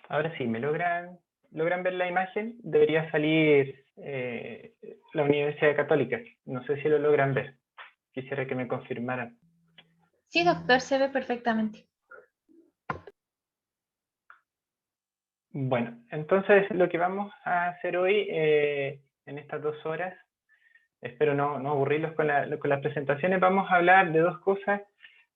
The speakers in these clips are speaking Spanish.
Ahora sí, logran ver la imagen? Debería salir la Universidad Católica. No sé si lo logran ver. Quisiera que me confirmaran. Sí, doctor, se ve perfectamente. Bueno, entonces lo que vamos a hacer hoy, en estas 2 horas, espero no aburrirlos con las presentaciones, vamos a hablar de 2 cosas.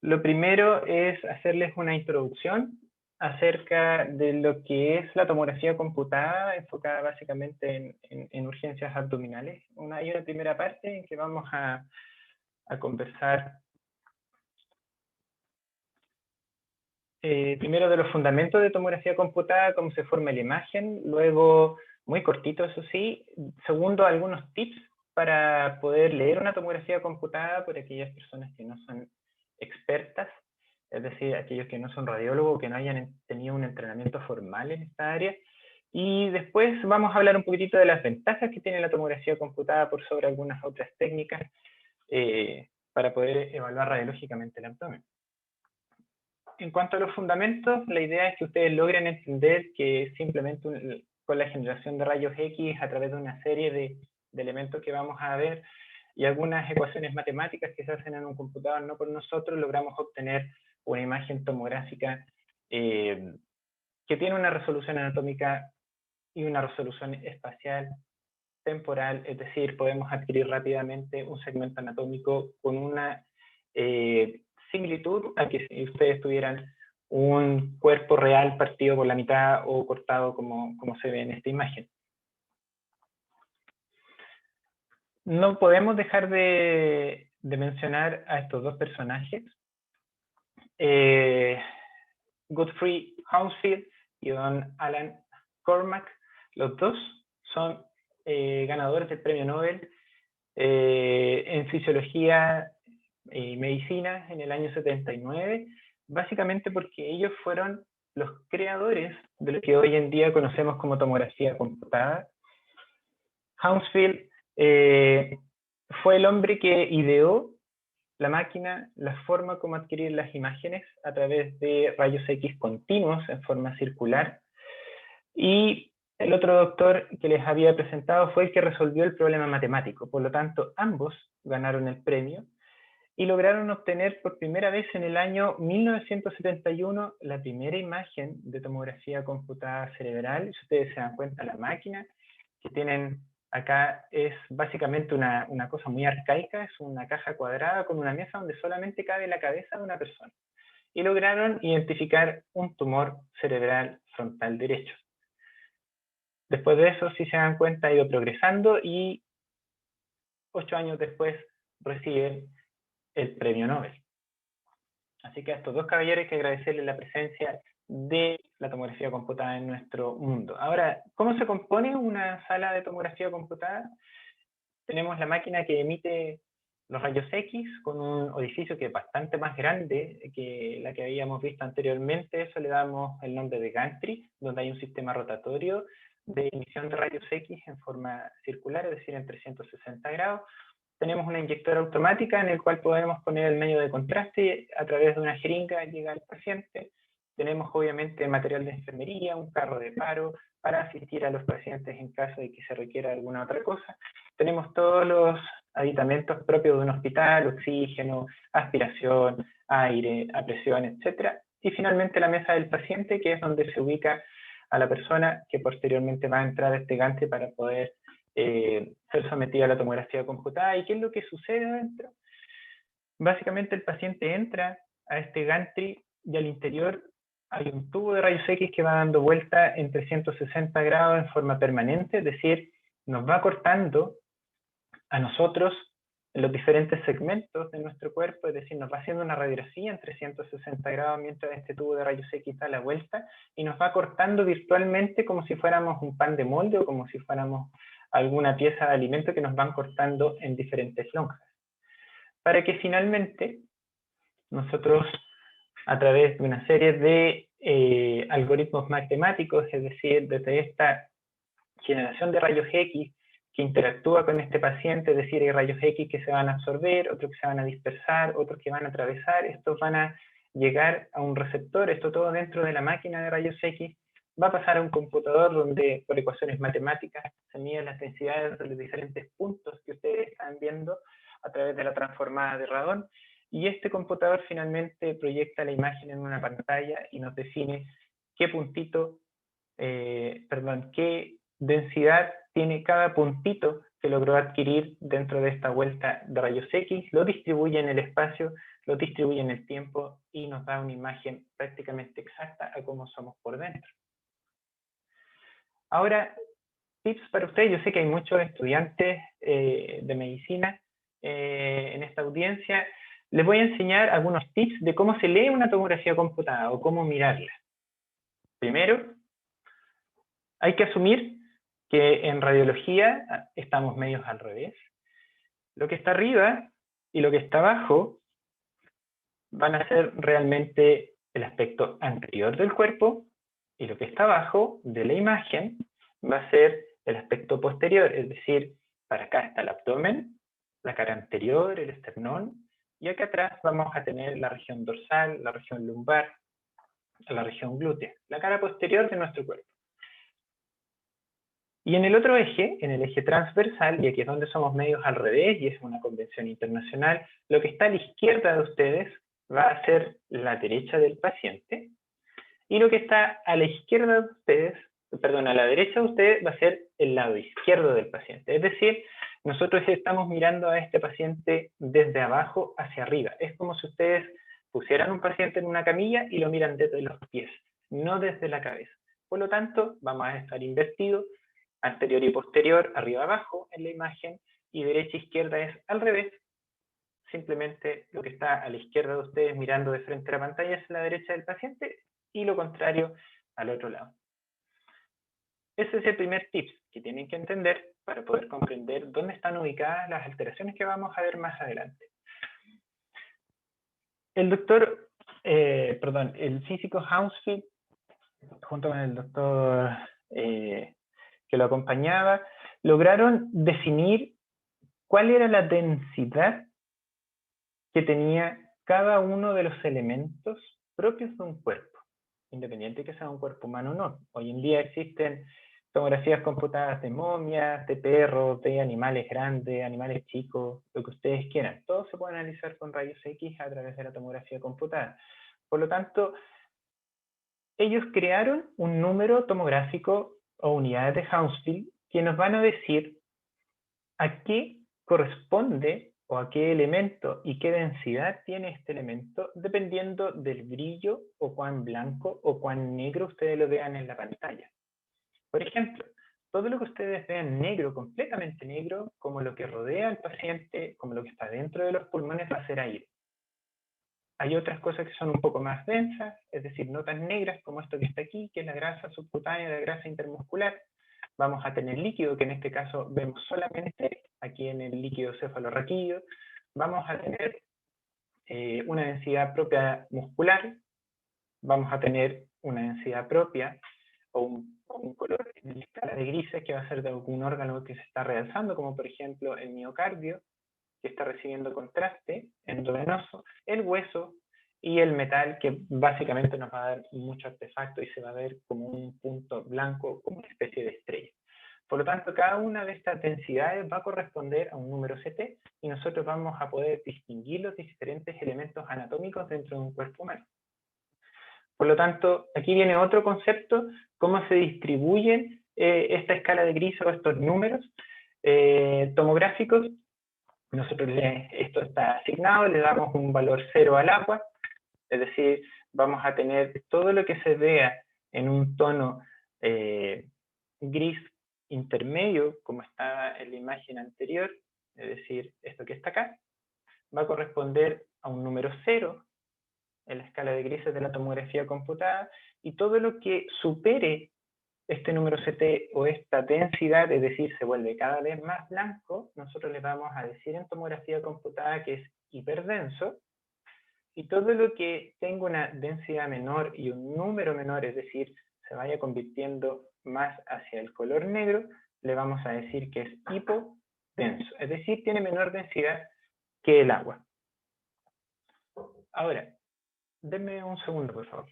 Lo primero es hacerles una introducción acerca de lo que es la tomografía computada, enfocada básicamente en urgencias abdominales. Hay una primera parte en que vamos a conversar primero de los fundamentos de tomografía computada, cómo se forma la imagen, luego, muy cortito eso sí, segundo, algunos tips para poder leer una tomografía computada por aquellas personas que no son expertas, es decir, aquellos que no son radiólogos, que no hayan tenido un entrenamiento formal en esta área. Y después vamos a hablar un poquitito de las ventajas que tiene la tomografía computada por sobre algunas otras técnicas para poder evaluar radiológicamente el abdomen. En cuanto a los fundamentos, la idea es que ustedes logren entender que simplemente con la generación de rayos X a través de una serie de elementos que vamos a ver y algunas ecuaciones matemáticas que se hacen en un computador, no por nosotros, logramos obtener una imagen tomográfica que tiene una resolución anatómica y una resolución espacial temporal, es decir, podemos adquirir rápidamente un segmento anatómico con una similitud a que si ustedes tuvieran un cuerpo real partido por la mitad o cortado como se ve en esta imagen. No podemos dejar de mencionar a estos dos personajes, Godfrey Hounsfield y don Alan Cormack. Los dos son ganadores del premio Nobel en fisiología y medicina en el año 79, básicamente porque ellos fueron los creadores de lo que hoy en día conocemos como tomografía computada. Hounsfield fue el hombre que ideó la máquina, la forma como adquirir las imágenes a través de rayos X continuos en forma circular. Y el otro doctor que les había presentado fue el que resolvió el problema matemático. Por lo tanto, ambos ganaron el premio y lograron obtener por primera vez en el año 1971 la primera imagen de tomografía computada cerebral. Si ustedes se dan cuenta, la máquina que tienen acá es básicamente una cosa muy arcaica, es una caja cuadrada con una mesa donde solamente cabe la cabeza de una persona. Y lograron identificar un tumor cerebral frontal derecho. Después de eso, si se dan cuenta, ha ido progresando y 8 años después reciben el premio Nobel. Así que a estos dos caballeros hay que agradecerles la presencia de la tomografía computada en nuestro mundo. Ahora, ¿cómo se compone una sala de tomografía computada? Tenemos la máquina que emite los rayos X con un orificio que es bastante más grande que la que habíamos visto anteriormente. Eso le damos el nombre de gantry, donde hay un sistema rotatorio de emisión de rayos X en forma circular, es decir, en 360 grados. Tenemos una inyectora automática en el cual podemos poner el medio de contraste a través de una jeringa llega al paciente. Tenemos obviamente material de enfermería, un carro de paro para asistir a los pacientes en caso de que se requiera alguna otra cosa. Tenemos todos los aditamentos propios de un hospital, oxígeno, aspiración, aire, a presión, etc. Y finalmente la mesa del paciente, que es donde se ubica a la persona que posteriormente va a entrar a este gante para poder ser sometida a la tomografía computada. ¿Y qué es lo que sucede adentro? Básicamente el paciente entra a este gantry y al interior hay un tubo de rayos X que va dando vuelta en 360 grados en forma permanente, es decir, nos va cortando a nosotros en los diferentes segmentos de nuestro cuerpo, es decir, nos va haciendo una radiografía en 360 grados mientras este tubo de rayos X da la vuelta y nos va cortando virtualmente como si fuéramos un pan de molde o como si fuéramos alguna pieza de alimento que nos van cortando en diferentes lonjas. Para que finalmente nosotros, a través de una serie de algoritmos matemáticos, es decir, desde esta generación de rayos X que interactúa con este paciente, es decir, hay rayos X que se van a absorber, otros que se van a dispersar, otros que van a atravesar, estos van a llegar a un receptor, esto todo dentro de la máquina de rayos X, va a pasar a un computador donde por ecuaciones matemáticas se miden las densidades de los diferentes puntos que ustedes están viendo a través de la transformada de radón, y este computador finalmente proyecta la imagen en una pantalla y nos define qué puntito, qué densidad tiene cada puntito que logró adquirir dentro de esta vuelta de rayos X, lo distribuye en el espacio, lo distribuye en el tiempo y nos da una imagen prácticamente exacta a cómo somos por dentro. Ahora, tips para ustedes. Yo sé que hay muchos estudiantes de medicina en esta audiencia. Les voy a enseñar algunos tips de cómo se lee una tomografía computada o cómo mirarla. Primero, hay que asumir que en radiología estamos medios al revés. Lo que está arriba y lo que está abajo van a ser realmente el aspecto anterior del cuerpo, y lo que está abajo de la imagen va a ser el aspecto posterior, es decir, para acá está el abdomen, la cara anterior, el esternón, y acá atrás vamos a tener la región dorsal, la región lumbar, la región glútea, la cara posterior de nuestro cuerpo. Y en el otro eje, en el eje transversal, y aquí es donde somos medios al revés, y es una convención internacional, lo que está a la izquierda de ustedes va a ser la derecha del paciente, y lo que está a la izquierda de ustedes, perdón, a la derecha de ustedes va a ser el lado izquierdo del paciente. Es decir, nosotros estamos mirando a este paciente desde abajo hacia arriba. Es como si ustedes pusieran un paciente en una camilla y lo miran desde los pies, no desde la cabeza. Por lo tanto, vamos a estar invertidos, anterior y posterior, arriba abajo en la imagen, y derecha e izquierda es al revés. Simplemente lo que está a la izquierda de ustedes mirando de frente a la pantalla es la derecha del paciente, y lo contrario al otro lado. Ese es el primer tip que tienen que entender para poder comprender dónde están ubicadas las alteraciones que vamos a ver más adelante. El físico Hounsfield, junto con el doctor que lo acompañaba, lograron definir cuál era la densidad que tenía cada uno de los elementos propios de un cuerpo, independiente que sea un cuerpo humano o no. Hoy en día existen tomografías computadas de momias, de perros, de animales grandes, animales chicos, lo que ustedes quieran. Todo se puede analizar con rayos X a través de la tomografía computada. Por lo tanto, ellos crearon un número tomográfico o unidades de Hounsfield que nos van a decir a qué corresponde o a qué elemento y qué densidad tiene este elemento, dependiendo del brillo o cuán blanco o cuán negro ustedes lo vean en la pantalla. Por ejemplo, todo lo que ustedes vean negro, completamente negro, como lo que rodea al paciente, como lo que está dentro de los pulmones, va a ser aire. Hay otras cosas que son un poco más densas, es decir, no tan negras como esto que está aquí, que es la grasa subcutánea, la grasa intermuscular. Vamos a tener líquido, que en este caso vemos solamente aquí en el líquido cefalorraquídeo. Vamos a tener una densidad propia muscular, vamos a tener una densidad propia o un color en la escala de grises que va a ser de algún órgano que se está realzando, como por ejemplo el miocardio, que está recibiendo contraste endovenoso, el hueso y el metal, que básicamente nos va a dar mucho artefacto y se va a ver como un punto blanco, como una especie de estrella. Por lo tanto, cada una de estas densidades va a corresponder a un número CT, y nosotros vamos a poder distinguir los diferentes elementos anatómicos dentro de un cuerpo humano. Por lo tanto, aquí viene otro concepto: cómo se distribuyen esta escala de grises o estos números tomográficos. Nosotros esto está asignado, le damos un valor 0 al agua, es decir, vamos a tener todo lo que se vea en un tono gris intermedio, como está en la imagen anterior, es decir, esto que está acá, va a corresponder a un número 0 en la escala de grises de la tomografía computada, y todo lo que supere este número CT o esta densidad, es decir, se vuelve cada vez más blanco, nosotros le vamos a decir en tomografía computada que es hiperdenso, y todo lo que tenga una densidad menor y un número menor, es decir, se vaya convirtiendo más hacia el color negro, le vamos a decir que es hipodenso, es decir, tiene menor densidad que el agua. Ahora, denme un segundo, por favor.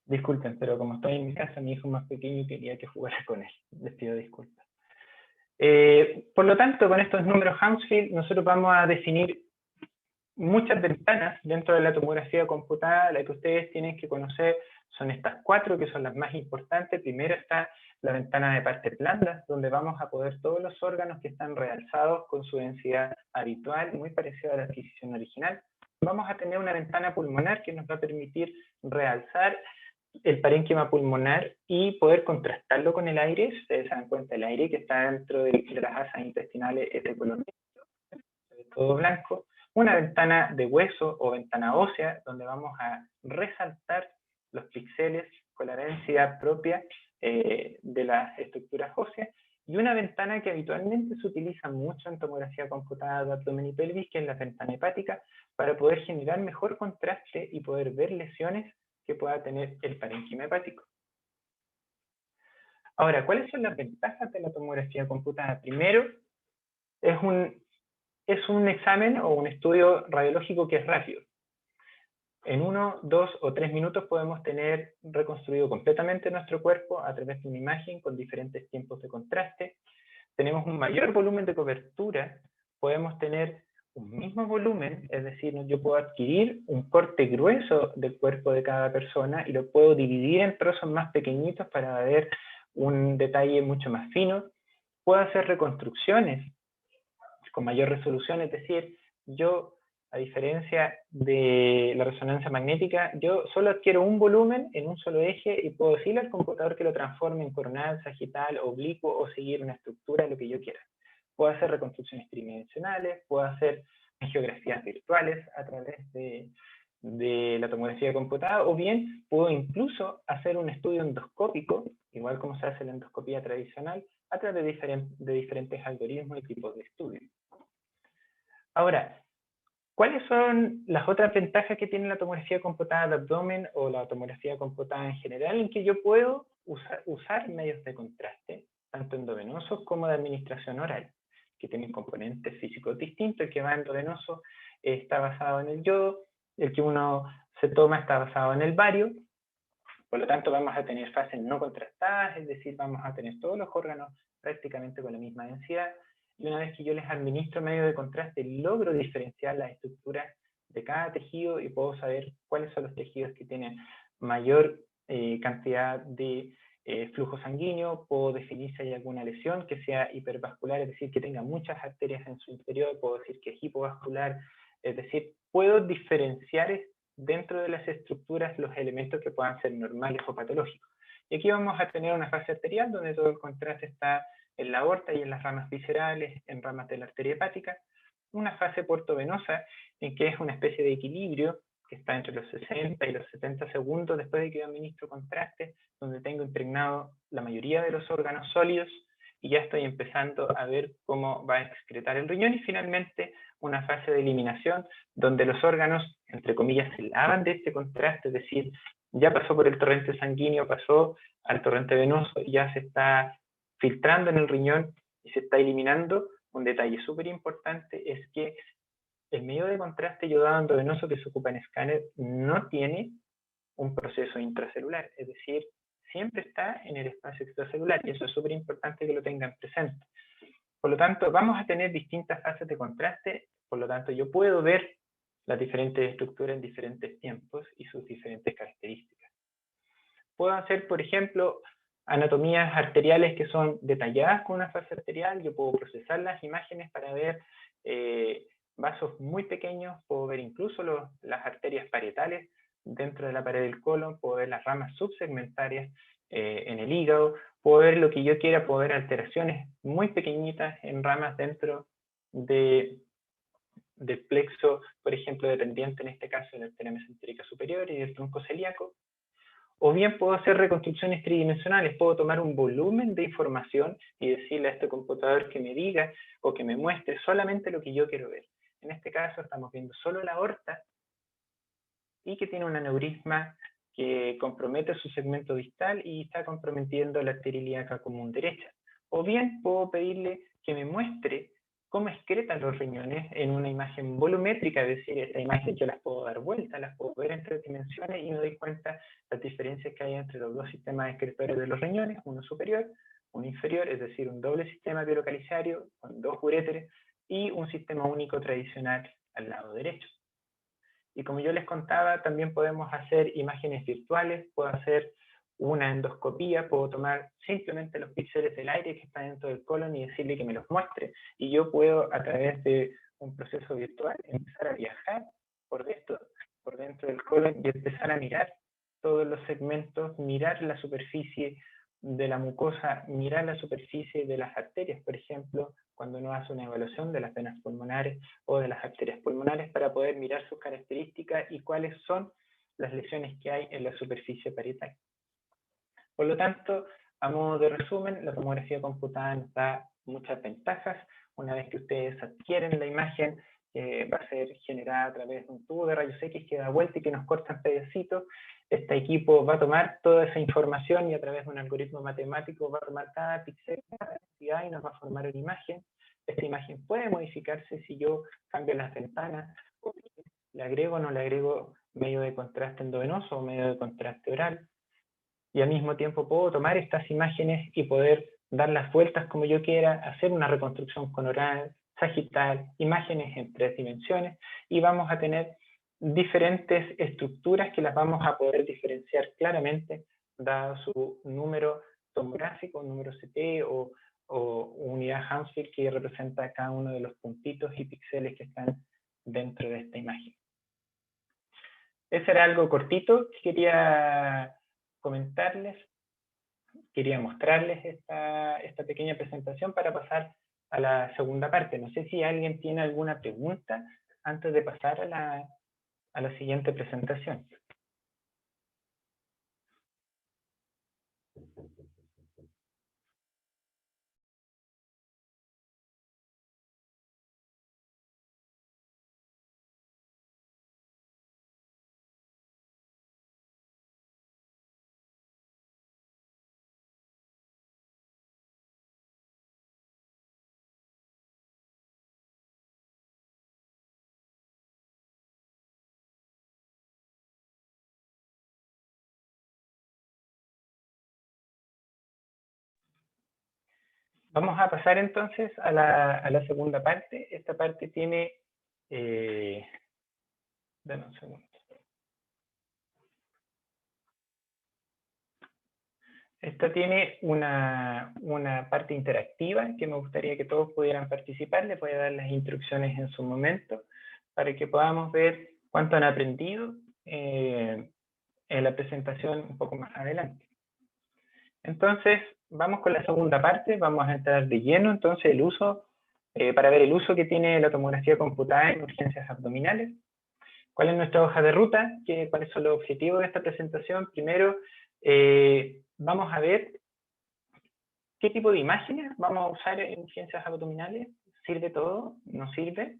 Disculpen, pero como estoy en mi casa, mi hijo más pequeño quería que jugara con él. Les pido disculpas. Por lo tanto, con estos números Hounsfield, nosotros vamos a definir muchas ventanas dentro de la tomografía computada. La que ustedes tienen que conocer son estas 4, que son las más importantes. Primero está la ventana de partes blandas, donde vamos a poder todos los órganos que están realzados con su densidad habitual, muy parecida a la adquisición original. Vamos a tener una ventana pulmonar que nos va a permitir realzar el parénquima pulmonar y poder contrastarlo con el aire. Si ustedes se dan cuenta, el aire que está dentro de las asas intestinales es de color negro, todo blanco. Una ventana de hueso o ventana ósea, donde vamos a resaltar los píxeles con la densidad propia de las estructuras óseas. Y una ventana que habitualmente se utiliza mucho en tomografía computada de abdomen y pelvis, que es la ventana hepática, para poder generar mejor contraste y poder ver lesiones que pueda tener el parénquima hepático. Ahora, ¿cuáles son las ventajas de la tomografía computada? Primero, es un examen o un estudio radiológico que es rápido. En 1, 2 o 3 minutos podemos tener reconstruido completamente nuestro cuerpo a través de una imagen con diferentes tiempos de contraste. Tenemos un mayor volumen de cobertura, podemos tener un mismo volumen, es decir, yo puedo adquirir un corte grueso del cuerpo de cada persona y lo puedo dividir en trozos más pequeñitos para ver un detalle mucho más fino. Puedo hacer reconstrucciones con mayor resolución, es decir, yo, a diferencia de la resonancia magnética, yo solo adquiero un volumen en un solo eje y puedo decirle al computador que lo transforme en coronal, sagital, oblicuo o seguir una estructura, lo que yo quiera. Puedo hacer reconstrucciones tridimensionales, puedo hacer geografías virtuales a través de la tomografía computada, o bien puedo incluso hacer un estudio endoscópico, igual como se hace la endoscopía tradicional, a través de diferentes algoritmos y tipos de estudio. Ahora, ¿cuáles son las otras ventajas que tiene la tomografía computada de abdomen o la tomografía computada en general? En que yo puedo usar medios de contraste, tanto endovenosos como de administración oral, que tienen componentes físicos distintos. El que va endovenoso está basado en el yodo, el que uno se toma está basado en el bario. Por lo tanto, vamos a tener fases no contrastadas, es decir, vamos a tener todos los órganos prácticamente con la misma densidad. Y una vez que yo les administro medio de contraste, logro diferenciar las estructuras de cada tejido y puedo saber cuáles son los tejidos que tienen mayor cantidad de flujo sanguíneo. Puedo definir si hay alguna lesión que sea hipervascular, es decir, que tenga muchas arterias en su interior. Puedo decir que es hipovascular, es decir, puedo diferenciar dentro de las estructuras los elementos que puedan ser normales o patológicos. Y aquí vamos a tener una fase arterial donde todo el contraste está en la aorta y en las ramas viscerales, en ramas de la arteria hepática. Una fase puertovenosa, en que es una especie de equilibrio que está entre los 60 y los 70 segundos después de que yo administro contraste, donde tengo impregnado la mayoría de los órganos sólidos y ya estoy empezando a ver cómo va a excretar el riñón. Y finalmente una fase de eliminación donde los órganos, entre comillas, se lavan de este contraste, es decir, ya pasó por el torrente sanguíneo, pasó al torrente venoso, ya se está filtrando en el riñón y se está eliminando. Un detalle súper importante es que el medio de contraste yodado endovenoso que se ocupa en escáner no tiene un proceso intracelular, es decir, siempre está en el espacio extracelular, y eso es súper importante que lo tengan presente. Por lo tanto, vamos a tener distintas fases de contraste, por lo tanto, yo puedo ver las diferentes estructuras en diferentes tiempos y sus diferentes características. Puedo hacer, por ejemplo, anatomías arteriales que son detalladas con una fase arterial. Yo puedo procesar las imágenes para ver vasos muy pequeños, puedo ver incluso las arterias parietales dentro de la pared del colon, puedo ver las ramas subsegmentarias en el hígado, puedo ver lo que yo quiera, puedo ver alteraciones muy pequeñitas en ramas dentro del plexo, por ejemplo, dependiente en este caso de la arteria mesentérica superior y del tronco celíaco. O bien puedo hacer reconstrucciones tridimensionales, puedo tomar un volumen de información y decirle a este computador que me diga o que me muestre solamente lo que yo quiero ver. En este caso estamos viendo solo la aorta y que tiene un aneurisma que compromete su segmento distal y está comprometiendo la arteria ilíaca común derecha. O bien puedo pedirle que me muestre cómo excretan los riñones en una imagen volumétrica, es decir, esta imagen yo las puedo dar vuelta, las puedo ver en 3 dimensiones y me doy cuenta las diferencias que hay entre los dos sistemas excretorios de los riñones, uno superior, uno inferior, es decir, un doble sistema biolocalizario con 2 uréteres y un sistema único tradicional al lado derecho. Y como yo les contaba, también podemos hacer imágenes virtuales, puedo hacer una endoscopía, puedo tomar simplemente los píxeles del aire que está dentro del colon y decirle que me los muestre. Y yo puedo, a través de un proceso virtual, empezar a viajar por dentro del colon y empezar a mirar todos los segmentos, mirar la superficie de la mucosa, mirar la superficie de las arterias, por ejemplo, cuando uno hace una evaluación de las venas pulmonares o de las arterias pulmonares para poder mirar sus características y cuáles son las lesiones que hay en la superficie parietal. Por lo tanto, a modo de resumen, la tomografía computada nos da muchas ventajas. Una vez que ustedes adquieren la imagen, va a ser generada a través de un tubo de rayos X que da vuelta y que nos corta en pedacitos. Este equipo va a tomar toda esa información y a través de un algoritmo matemático va a tomar cada píxel, cada entidad y nos va a formar una imagen. Esta imagen puede modificarse si yo cambio las ventanas, o le agrego o no le agrego medio de contraste endovenoso o medio de contraste oral. Y al mismo tiempo puedo tomar estas imágenes y poder dar las vueltas como yo quiera, hacer una reconstrucción conoral, sagital, imágenes en 3 dimensiones, y vamos a tener diferentes estructuras que las vamos a poder diferenciar claramente, dado su número tomográfico, número CT o unidad Hounsfield que representa cada uno de los puntitos y píxeles que están dentro de esta imagen. Ese era algo cortito que quería comentarles, quería mostrarles esta pequeña presentación para pasar a la segunda parte. No sé si alguien tiene alguna pregunta antes de pasar a la siguiente presentación. Vamos a pasar entonces a la segunda parte. Esta parte tiene... dame un segundo. Esta tiene una parte interactiva que me gustaría que todos pudieran participar. Les voy a dar las instrucciones en su momento para que podamos ver cuánto han aprendido en la presentación un poco más adelante. Entonces, vamos con la segunda parte. Vamos a entrar de lleno entonces el uso, para ver el uso que tiene la tomografía computada en urgencias abdominales. ¿Cuál es nuestra hoja de ruta? ¿Cuáles son los objetivos de esta presentación? Primero, vamos a ver qué tipo de imágenes vamos a usar en urgencias abdominales. ¿Sirve todo? ¿No sirve?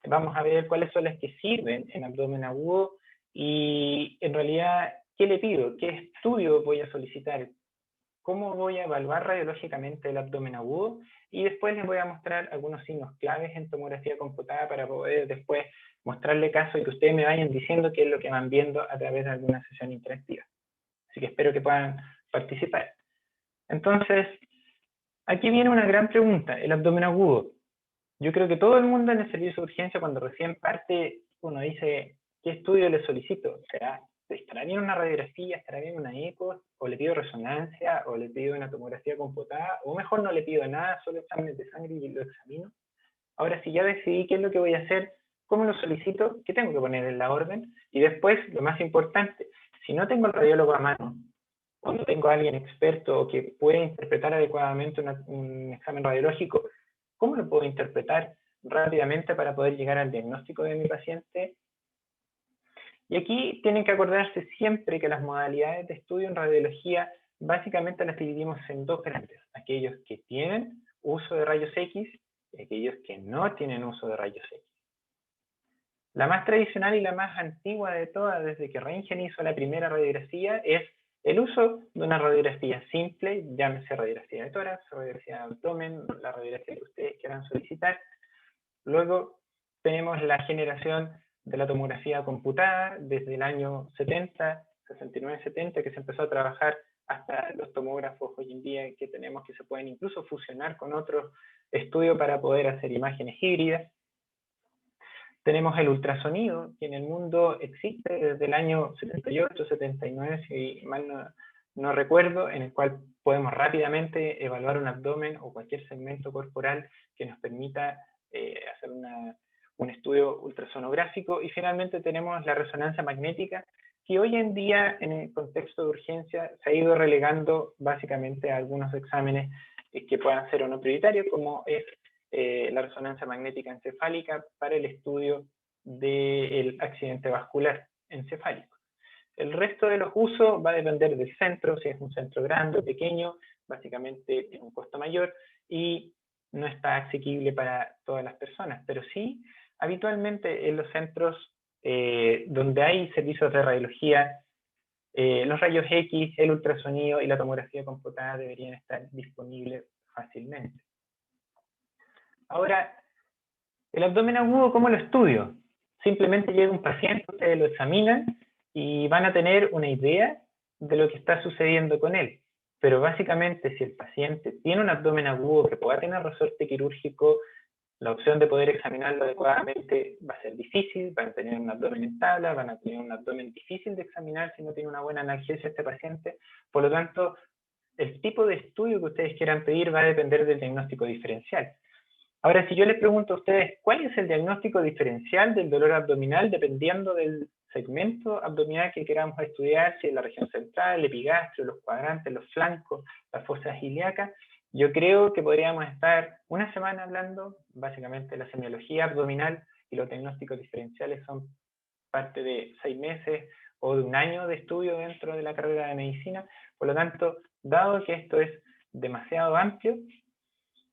Vamos a ver cuáles son las que sirven en abdomen agudo y en realidad, ¿qué le pido? ¿Qué estudio voy a solicitar? ¿Cómo voy a evaluar radiológicamente el abdomen agudo? Y después les voy a mostrar algunos signos claves en tomografía computada para poder después mostrarle caso y que ustedes me vayan diciendo qué es lo que van viendo a través de alguna sesión interactiva. Así que espero que puedan participar. Entonces, aquí viene una gran pregunta, el abdomen agudo. Yo creo que todo el mundo en el servicio de urgencia, cuando recién parte, uno dice, ¿qué estudio le solicito? ¿Estará bien una radiografía? ¿Estará bien una eco? ¿O le pido resonancia? ¿O le pido una tomografía computada? ¿O mejor no le pido nada, solo exámenes de sangre y lo examino? Ahora, si ya decidí qué es lo que voy a hacer, ¿cómo lo solicito? ¿Qué tengo que poner en la orden? Y después, lo más importante, si no tengo el radiólogo a mano, o no tengo a alguien experto o que pueda interpretar adecuadamente un examen radiológico, ¿cómo lo puedo interpretar rápidamente para poder llegar al diagnóstico de mi paciente? Y aquí tienen que acordarse siempre que las modalidades de estudio en radiología básicamente las dividimos en dos grandes. Aquellos que tienen uso de rayos X y aquellos que no tienen uso de rayos X. La más tradicional y la más antigua de todas, desde que Röntgen hizo la primera radiografía, es el uso de una radiografía simple, llámese radiografía de tórax, radiografía de abdomen, la radiografía que ustedes quieran solicitar, Luego tenemos la generación de la tomografía computada desde el año 70, 69, 70, que se empezó a trabajar hasta los tomógrafos hoy en día que tenemos, que se pueden incluso fusionar con otros estudios para poder hacer imágenes híbridas. Tenemos el ultrasonido, que en el mundo existe desde el año 78, 79, si mal no recuerdo, en el cual podemos rápidamente evaluar un abdomen o cualquier segmento corporal que nos permita hacer un estudio ultrasonográfico. Y finalmente tenemos la resonancia magnética, que hoy en día, en el contexto de urgencia, se ha ido relegando básicamente a algunos exámenes que puedan ser o no prioritarios, como es la resonancia magnética encefálica para el estudio del accidente vascular encefálico. El resto de los usos va a depender del centro, si es un centro grande o pequeño, básicamente tiene un costo mayor y no está asequible para todas las personas, pero sí, habitualmente en los centros donde hay servicios de radiología, los rayos X, el ultrasonido y la tomografía computada deberían estar disponibles fácilmente. Ahora, el abdomen agudo, ¿cómo lo estudio? Simplemente llega un paciente, ustedes lo examinan y van a tener una idea de lo que está sucediendo con él. Pero básicamente, si el paciente tiene un abdomen agudo que pueda tener resorte quirúrgico, la opción de poder examinarlo adecuadamente va a ser difícil, van a tener un abdomen en tabla, van a tener un abdomen difícil de examinar si no tiene una buena analgesia este paciente. Por lo tanto, el tipo de estudio que ustedes quieran pedir va a depender del diagnóstico diferencial. Ahora, si yo les pregunto a ustedes, ¿cuál es el diagnóstico diferencial del dolor abdominal dependiendo del segmento abdominal que queramos estudiar, si es la región central, el epigastrio, los cuadrantes, los flancos, las fosas ilíacas? Yo creo que podríamos estar una semana hablando, básicamente, de la semiología abdominal, y los diagnósticos diferenciales son parte de 6 meses o de un año de estudio dentro de la carrera de medicina. Por lo tanto, dado que esto es demasiado amplio,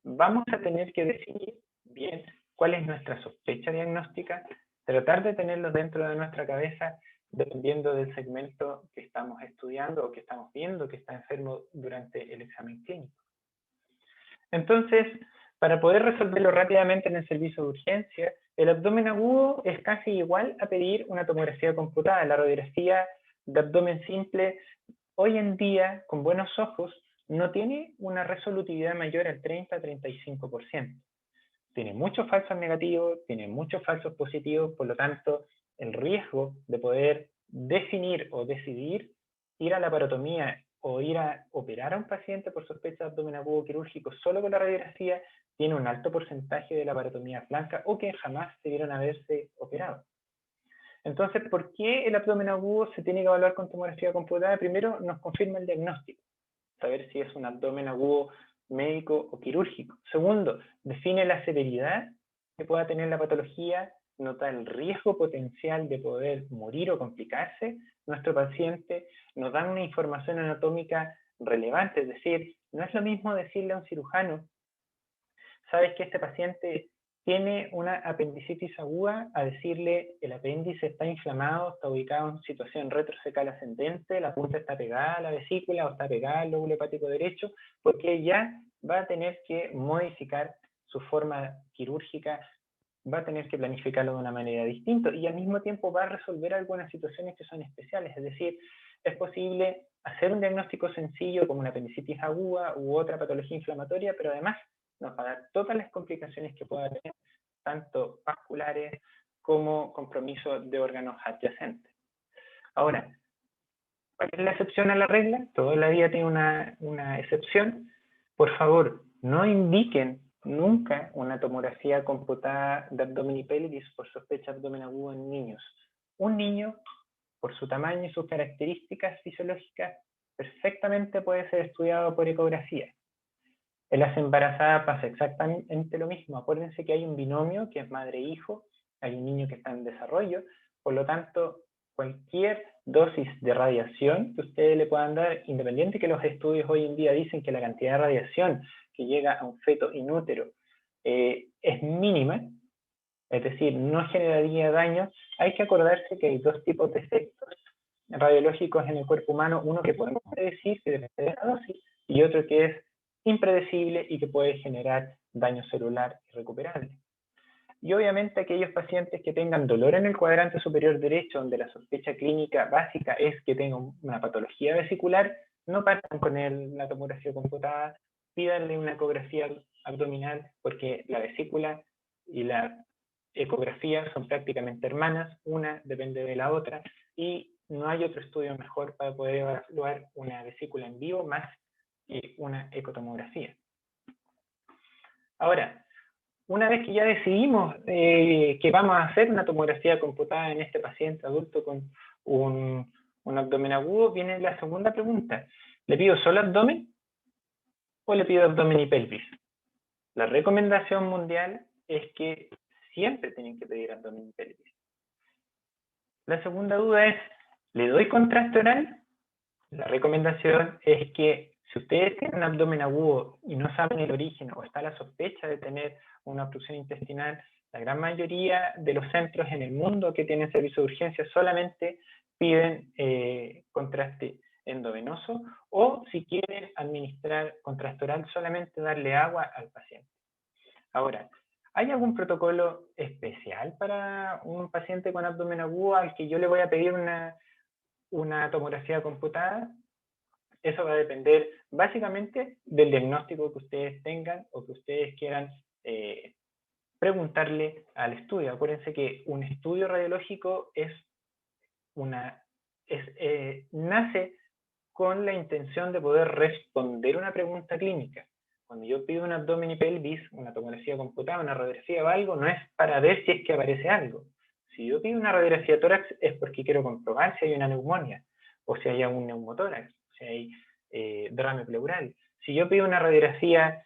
vamos a tener que definir bien cuál es nuestra sospecha diagnóstica, tratar de tenerlo dentro de nuestra cabeza dependiendo del segmento que estamos estudiando o que estamos viendo que está enfermo durante el examen clínico. Entonces, para poder resolverlo rápidamente en el servicio de urgencia, el abdomen agudo es casi igual a pedir una tomografía computada. La radiografía de abdomen simple, hoy en día, con buenos ojos, no tiene una resolutividad mayor al 30-35%. Tiene muchos falsos negativos, tiene muchos falsos positivos, por lo tanto, el riesgo de poder definir o decidir ir a la parotomía o ir a operar a un paciente por sospecha de abdomen agudo quirúrgico solo con la radiografía tiene un alto porcentaje de la parotomía flanca o que jamás debieron haberse operado. Entonces, ¿por qué el abdomen agudo se tiene que evaluar con tomografía computada? Primero, nos confirma el diagnóstico, saber si es un abdomen agudo médico o quirúrgico. Segundo, define la severidad que pueda tener la patología, nota el riesgo potencial de poder morir o complicarse nuestro paciente, nos dan una información anatómica relevante, es decir, no es lo mismo decirle a un cirujano, sabes que este paciente tiene una apendicitis aguda, a decirle el apéndice está inflamado, está ubicado en situación retrocecal ascendente, la punta está pegada a la vesícula o está pegada al lóbulo hepático derecho, porque ya va a tener que modificar su forma quirúrgica, va a tener que planificarlo de una manera distinta y al mismo tiempo va a resolver algunas situaciones que son especiales, es decir, es posible hacer un diagnóstico sencillo como una apendicitis aguda u otra patología inflamatoria, pero además nos va a dar todas las complicaciones que pueda tener, tanto vasculares como compromiso de órganos adyacentes. Ahora, ¿cuál es la excepción a la regla? Toda la vida tiene una excepción. Por favor, no indiquen nunca una tomografía computada de abdomen y pelvis por sospecha de abdomen agudo en niños. Un niño, por su tamaño y sus características fisiológicas, perfectamente puede ser estudiado por ecografía. En las embarazadas pasa exactamente lo mismo. Acuérdense que hay un binomio que es madre-hijo, hay un niño que está en desarrollo, por lo tanto, cualquier dosis de radiación que ustedes le puedan dar, independiente que los estudios hoy en día dicen que la cantidad de radiación que llega a un feto inútero es mínima, es decir, no generaría daño, hay que acordarse que hay dos tipos de efectos radiológicos en el cuerpo humano, uno que podemos predecir, que depende de la dosis, y otro que es impredecible y que puede generar daño celular irrecuperable. Y obviamente aquellos pacientes que tengan dolor en el cuadrante superior derecho, donde la sospecha clínica básica es que tengan una patología vesicular, no partan con la tomografía computada, pídanle una ecografía abdominal, porque la vesícula y la ecografía son prácticamente hermanas, una depende de la otra, y no hay otro estudio mejor para poder evaluar una vesícula en vivo más que una ecotomografía. Ahora, una vez que ya decidimos que vamos a hacer una tomografía computada en este paciente adulto con un abdomen agudo, viene la segunda pregunta. ¿Le pido solo abdomen o le pido abdomen y pelvis? La recomendación mundial es que siempre tienen que pedir abdomen y pelvis. La segunda duda es, ¿le doy contraste oral? La recomendación es que si ustedes tienen un abdomen agudo y no saben el origen o está la sospecha de tener una obstrucción intestinal, la gran mayoría de los centros en el mundo que tienen servicio de urgencia solamente piden contraste endovenoso, o si quieren administrar contraste oral, solamente darle agua al paciente. Ahora, ¿hay algún protocolo especial para un paciente con abdomen agudo al que yo le voy a pedir una tomografía computada? Eso va a depender básicamente del diagnóstico que ustedes tengan o que ustedes quieran preguntarle al estudio. Acuérdense que un estudio radiológico nace con la intención de poder responder una pregunta clínica. Cuando yo pido un abdomen y pelvis, una tomografía computada, una radiografía o algo, no es para ver si es que aparece algo. Si yo pido una radiografía tórax es porque quiero comprobar si hay una neumonía, o si hay un neumotórax, si hay derrame pleural. Si yo pido una radiografía,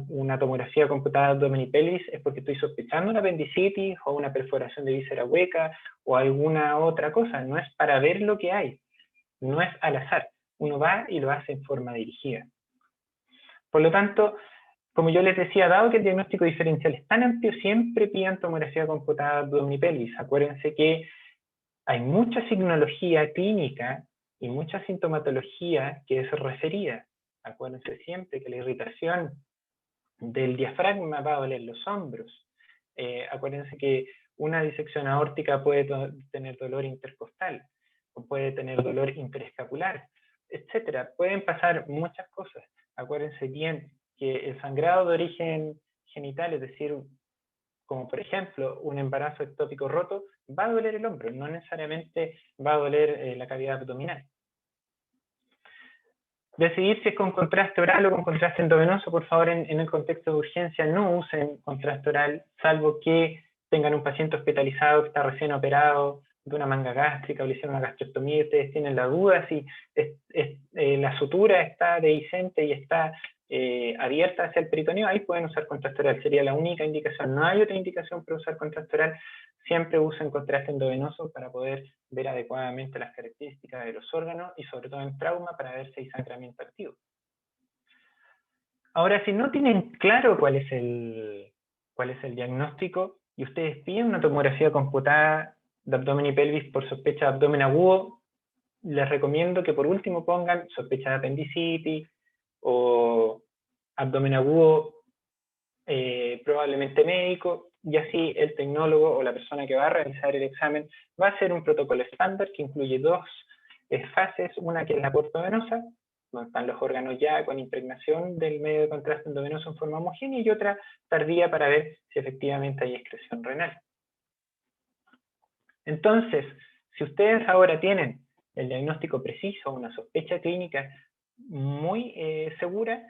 una tomografía computada de abdomen y pelvis, es porque estoy sospechando una apendicitis o una perforación de víscera hueca o alguna otra cosa. No es para ver lo que hay, no es al azar. Uno va y lo hace en forma dirigida. Por lo tanto, como yo les decía, dado que el diagnóstico diferencial es tan amplio, siempre pidan tomografía computada de abdomen y pelvis. Acuérdense que hay mucha signología clínica y mucha sintomatología que es referida. Acuérdense siempre que la irritación del diafragma va a doler los hombros. Acuérdense que una disección aórtica puede tener dolor intercostal, o puede tener dolor interescapular, etcétera. Pueden pasar muchas cosas. Acuérdense bien que el sangrado de origen genital, es decir, como por ejemplo un embarazo ectópico roto, va a doler el hombro, no necesariamente va a doler la cavidad abdominal. Decidir si es con contraste oral o con contraste endovenoso, por favor, en el contexto de urgencia, no usen contraste oral, salvo que tengan un paciente hospitalizado que está recién operado de una manga gástrica o le hicieron una gastrectomía y ustedes tienen la duda si la sutura está dehiscente y está abierta hacia el peritoneo, ahí pueden usar contraste oral, sería la única indicación. No hay otra indicación para usar contraste oral. Siempre usen contraste endovenoso para poder ver adecuadamente las características de los órganos y sobre todo en trauma para ver si hay sangramiento activo. Ahora, si no tienen claro cuál es el diagnóstico y ustedes piden una tomografía computada de abdomen y pelvis por sospecha de abdomen agudo, les recomiendo que por último pongan sospecha de apendicitis o abdomen agudo probablemente médico, y así el tecnólogo o la persona que va a realizar el examen va a hacer un protocolo estándar que incluye dos fases, una que es la portovenosa, donde están los órganos ya con impregnación del medio de contraste endovenoso en forma homogénea, y otra tardía para ver si efectivamente hay excreción renal. Entonces, si ustedes ahora tienen el diagnóstico preciso, una sospecha clínica muy segura,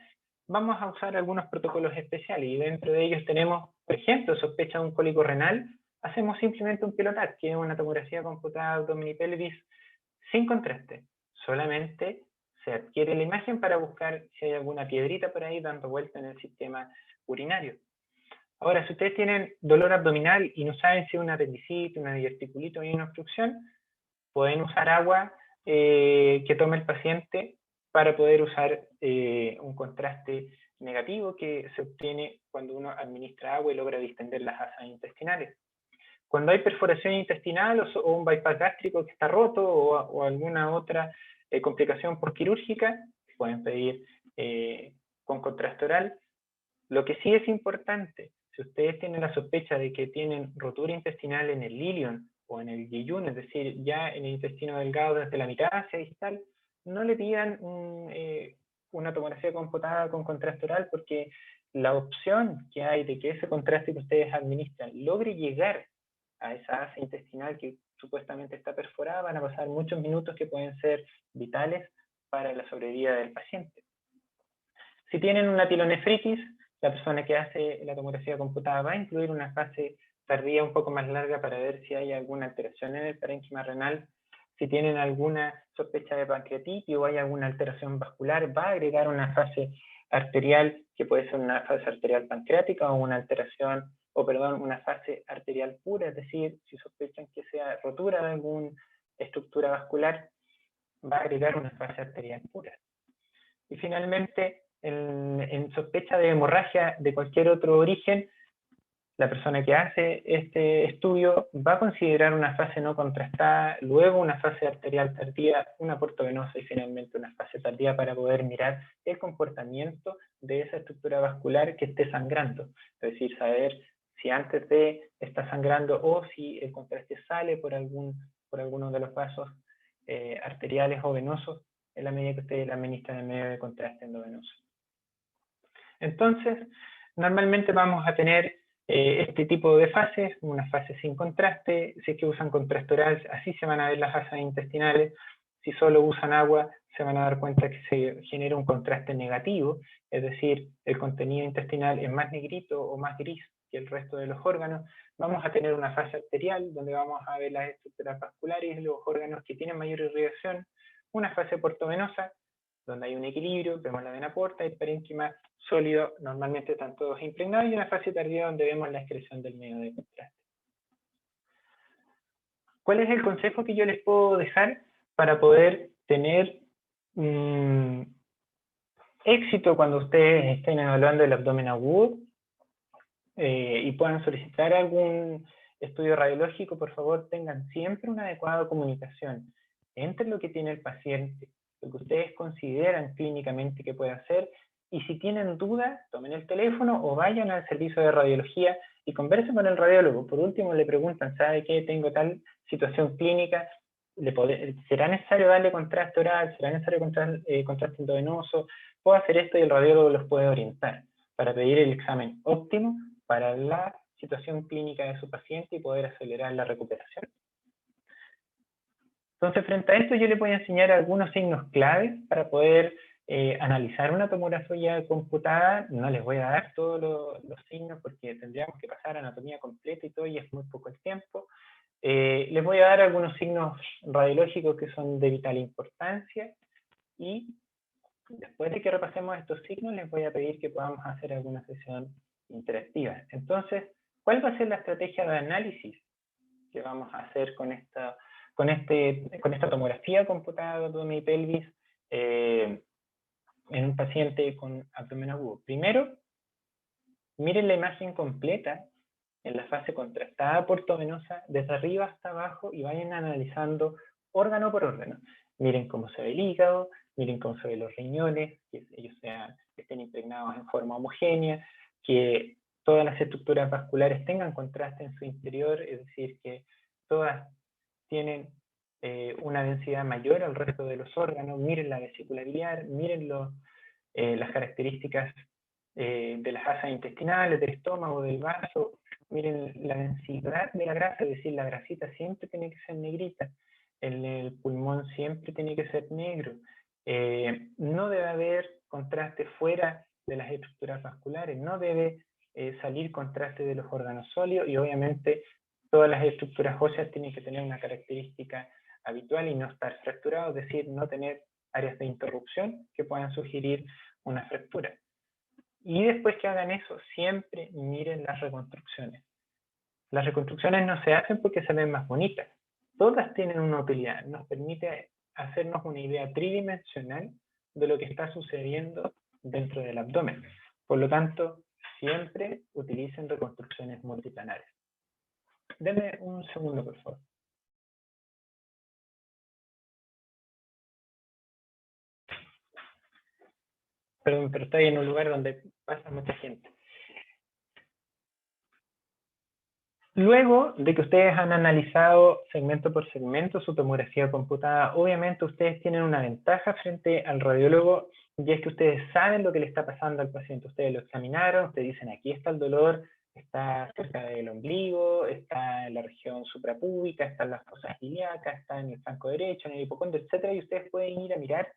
vamos a usar algunos protocolos especiales, y dentro de ellos tenemos, por ejemplo, sospecha de un cólico renal, hacemos simplemente un pilotat, que es una tomografía computada de abdomen y pelvis sin contraste. Solamente se adquiere la imagen para buscar si hay alguna piedrita por ahí dando vuelta en el sistema urinario. Ahora, si ustedes tienen dolor abdominal y no saben si es una apendicitis, una diverticulitis o una obstrucción, pueden usar agua que tome el paciente para poder usar un contraste negativo que se obtiene cuando uno administra agua y logra distender las asas intestinales. Cuando hay perforación intestinal o un bypass gástrico que está roto o alguna otra complicación postquirúrgica, pueden pedir con contraste oral. Lo que sí es importante, si ustedes tienen la sospecha de que tienen rotura intestinal en el ilion o en el yeyun, es decir, ya en el intestino delgado desde la mitad hacia distal, no le pidan una tomografía computada con contraste oral, porque la opción que hay de que ese contraste que ustedes administran logre llegar a esa asa intestinal que supuestamente está perforada, van a pasar muchos minutos que pueden ser vitales para la sobrevida del paciente. Si tienen una tilonefritis, la persona que hace la tomografía computada va a incluir una fase tardía un poco más larga para ver si hay alguna alteración en el parénquima renal. Si tienen alguna sospecha de pancreatitis o hay alguna alteración vascular, va a agregar una fase arterial, que puede ser una fase arterial pancreática o una alteración, o perdón, una fase arterial pura, es decir, si sospechan que sea rotura de alguna estructura vascular, va a agregar una fase arterial pura. Y finalmente, en sospecha de hemorragia de cualquier otro origen, la persona que hace este estudio va a considerar una fase no contrastada, luego una fase arterial tardía, un aporte venoso y finalmente una fase tardía para poder mirar el comportamiento de esa estructura vascular que esté sangrando. Es decir, saber si antes de está sangrando o si el contraste sale por alguno de los vasos arteriales o venosos en la medida que ustedes la administran en medio de contraste endovenoso. Entonces, normalmente vamos a tener este tipo de fases, una fase sin contraste. Si es que usan contraste oral, así se van a ver las asas intestinales. Si solo usan agua, se van a dar cuenta que se genera un contraste negativo, es decir, el contenido intestinal es más negrito o más gris que el resto de los órganos. Vamos a tener una fase arterial, donde vamos a ver las estructuras vasculares y los órganos que tienen mayor irrigación. Una fase portovenosa, donde hay un equilibrio, vemos la vena porta, el parénquima sólido, normalmente están todos impregnados, y una fase tardía donde vemos la excreción del medio de contraste. ¿Cuál es el consejo que yo les puedo dejar para poder tener éxito cuando ustedes estén evaluando el abdomen agudo y puedan solicitar algún estudio radiológico? Por favor, tengan siempre una adecuada comunicación entre lo que tiene el paciente, lo que ustedes consideran clínicamente que puede hacer, y si tienen dudas, tomen el teléfono o vayan al servicio de radiología y conversen con el radiólogo. Por último, le preguntan, ¿sabe qué? Tengo tal situación clínica, ¿será necesario darle contraste oral? ¿Será necesario contraste endovenoso? Puedo hacer esto, y el radiólogo los puede orientar para pedir el examen óptimo para la situación clínica de su paciente y poder acelerar la recuperación. Entonces, frente a esto, yo les voy a enseñar algunos signos claves para poder analizar una tomografía computada. No les voy a dar todos los signos porque tendríamos que pasar anatomía completa y todo, y es muy poco el tiempo. Les voy a dar algunos signos radiológicos que son de vital importancia, y después de que repasemos estos signos, les voy a pedir que podamos hacer alguna sesión interactiva. Entonces, ¿cuál va a ser la estrategia de análisis que vamos a hacer con esta tomografía computada de abdomen y pelvis en un paciente con abdomen agudo? Primero, miren la imagen completa en la fase contrastada portovenosa, desde arriba hasta abajo, y vayan analizando órgano por órgano. Miren cómo se ve el hígado, miren cómo se ven los riñones, que ellos estén impregnados en forma homogénea, que todas las estructuras vasculares tengan contraste en su interior, es decir, que todas tienen una densidad mayor al resto de los órganos. Miren la vesícula biliar, miren las características de las asas intestinales, del estómago, del vaso. Miren la densidad de la grasa, es decir, la grasita siempre tiene que ser negrita, el pulmón siempre tiene que ser negro. No debe haber contraste fuera de las estructuras vasculares, no debe salir contraste de los órganos sólidos, y obviamente todas las estructuras óseas tienen que tener una característica habitual y no estar fracturados, es decir, no tener áreas de interrupción que puedan sugerir una fractura. Y después que hagan eso, siempre miren las reconstrucciones. Las reconstrucciones no se hacen porque se ven más bonitas. Todas tienen una utilidad. Nos permite hacernos una idea tridimensional de lo que está sucediendo dentro del abdomen. Por lo tanto, siempre utilicen reconstrucciones multiplanares. Denme un segundo, por favor. Perdón, pero estoy en un lugar donde pasa mucha gente. Luego de que ustedes han analizado segmento por segmento su tomografía computada, obviamente ustedes tienen una ventaja frente al radiólogo, y es que ustedes saben lo que le está pasando al paciente. Ustedes lo examinaron, ustedes dicen, aquí está el dolor, está cerca del ombligo, está en la región suprapúbica, está en las fosas ilíacas, está en el flanco derecho, en el hipocondrio, etc. Y ustedes pueden ir a mirar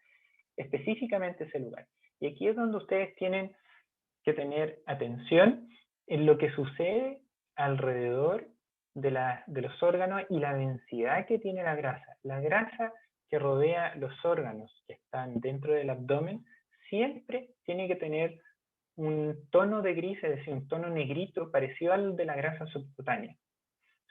específicamente ese lugar. Y aquí es donde ustedes tienen que tener atención en lo que sucede alrededor de los órganos y la densidad que tiene la grasa. La grasa que rodea los órganos que están dentro del abdomen siempre tiene que tener un tono de gris, es decir, un tono negrito parecido al de la grasa subcutánea.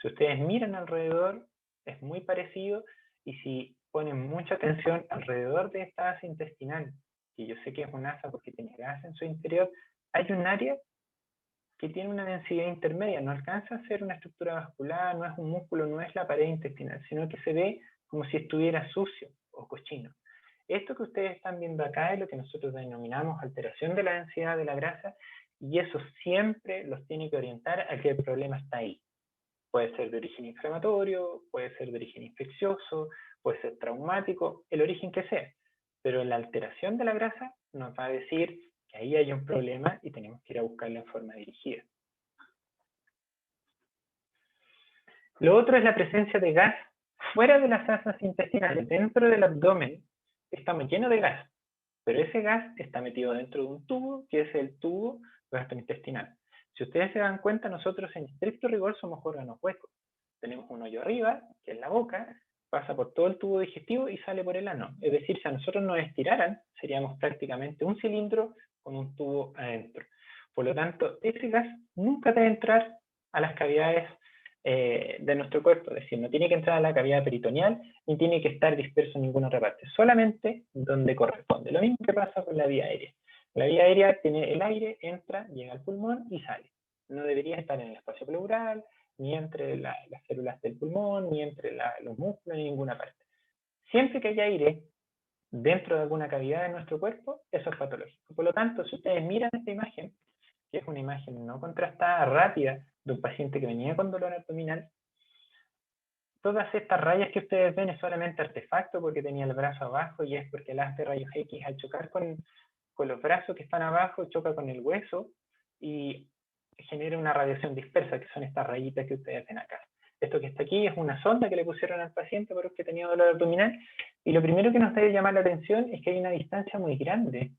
Si ustedes miran alrededor, es muy parecido, y si ponen mucha atención alrededor de esta asa intestinal, que yo sé que es una asa porque tiene gas en su interior, hay un área que tiene una densidad intermedia, no alcanza a ser una estructura vascular, no es un músculo, no es la pared intestinal, sino que se ve como si estuviera sucio o cochino. Esto que ustedes están viendo acá es lo que nosotros denominamos alteración de la densidad de la grasa, y eso siempre los tiene que orientar a que el problema está ahí. Puede ser de origen inflamatorio, puede ser de origen infeccioso, puede ser traumático, el origen que sea. Pero la alteración de la grasa nos va a decir que ahí hay un problema y tenemos que ir a buscarlo en forma dirigida. Lo otro es la presencia de gas fuera de las asas intestinales. Dentro del abdomen estamos llenos de gas, pero ese gas está metido dentro de un tubo, que es el tubo gastrointestinal. Si ustedes se dan cuenta, nosotros en estricto rigor somos órganos huecos. Tenemos un hoyo arriba, que es la boca, pasa por todo el tubo digestivo y sale por el ano. Es decir, si a nosotros nos estiraran, seríamos prácticamente un cilindro con un tubo adentro. Por lo tanto, ese gas nunca debe entrar a las cavidades de nuestro cuerpo, es decir, no tiene que entrar a la cavidad peritoneal, ni tiene que estar disperso en ninguna otra parte, solamente donde corresponde. Lo mismo que pasa con la vía aérea. La vía aérea tiene el aire, entra, llega al pulmón y sale. No debería estar en el espacio pleural, ni entre las células del pulmón, ni entre los músculos, ni en ninguna parte. Siempre que haya aire dentro de alguna cavidad de nuestro cuerpo, eso es patológico. Por lo tanto, si ustedes miran esta imagen, que es una imagen no contrastada, rápida, de un paciente que venía con dolor abdominal, todas estas rayas que ustedes ven es solamente artefacto porque tenía el brazo abajo, y es porque el haz de rayos X al chocar con los brazos que están abajo choca con el hueso y genera una radiación dispersa, que son estas rayitas que ustedes ven acá. Esto que está aquí es una sonda que le pusieron al paciente porque tenía dolor abdominal, y lo primero que nos debe llamar la atención es que hay una distancia muy grande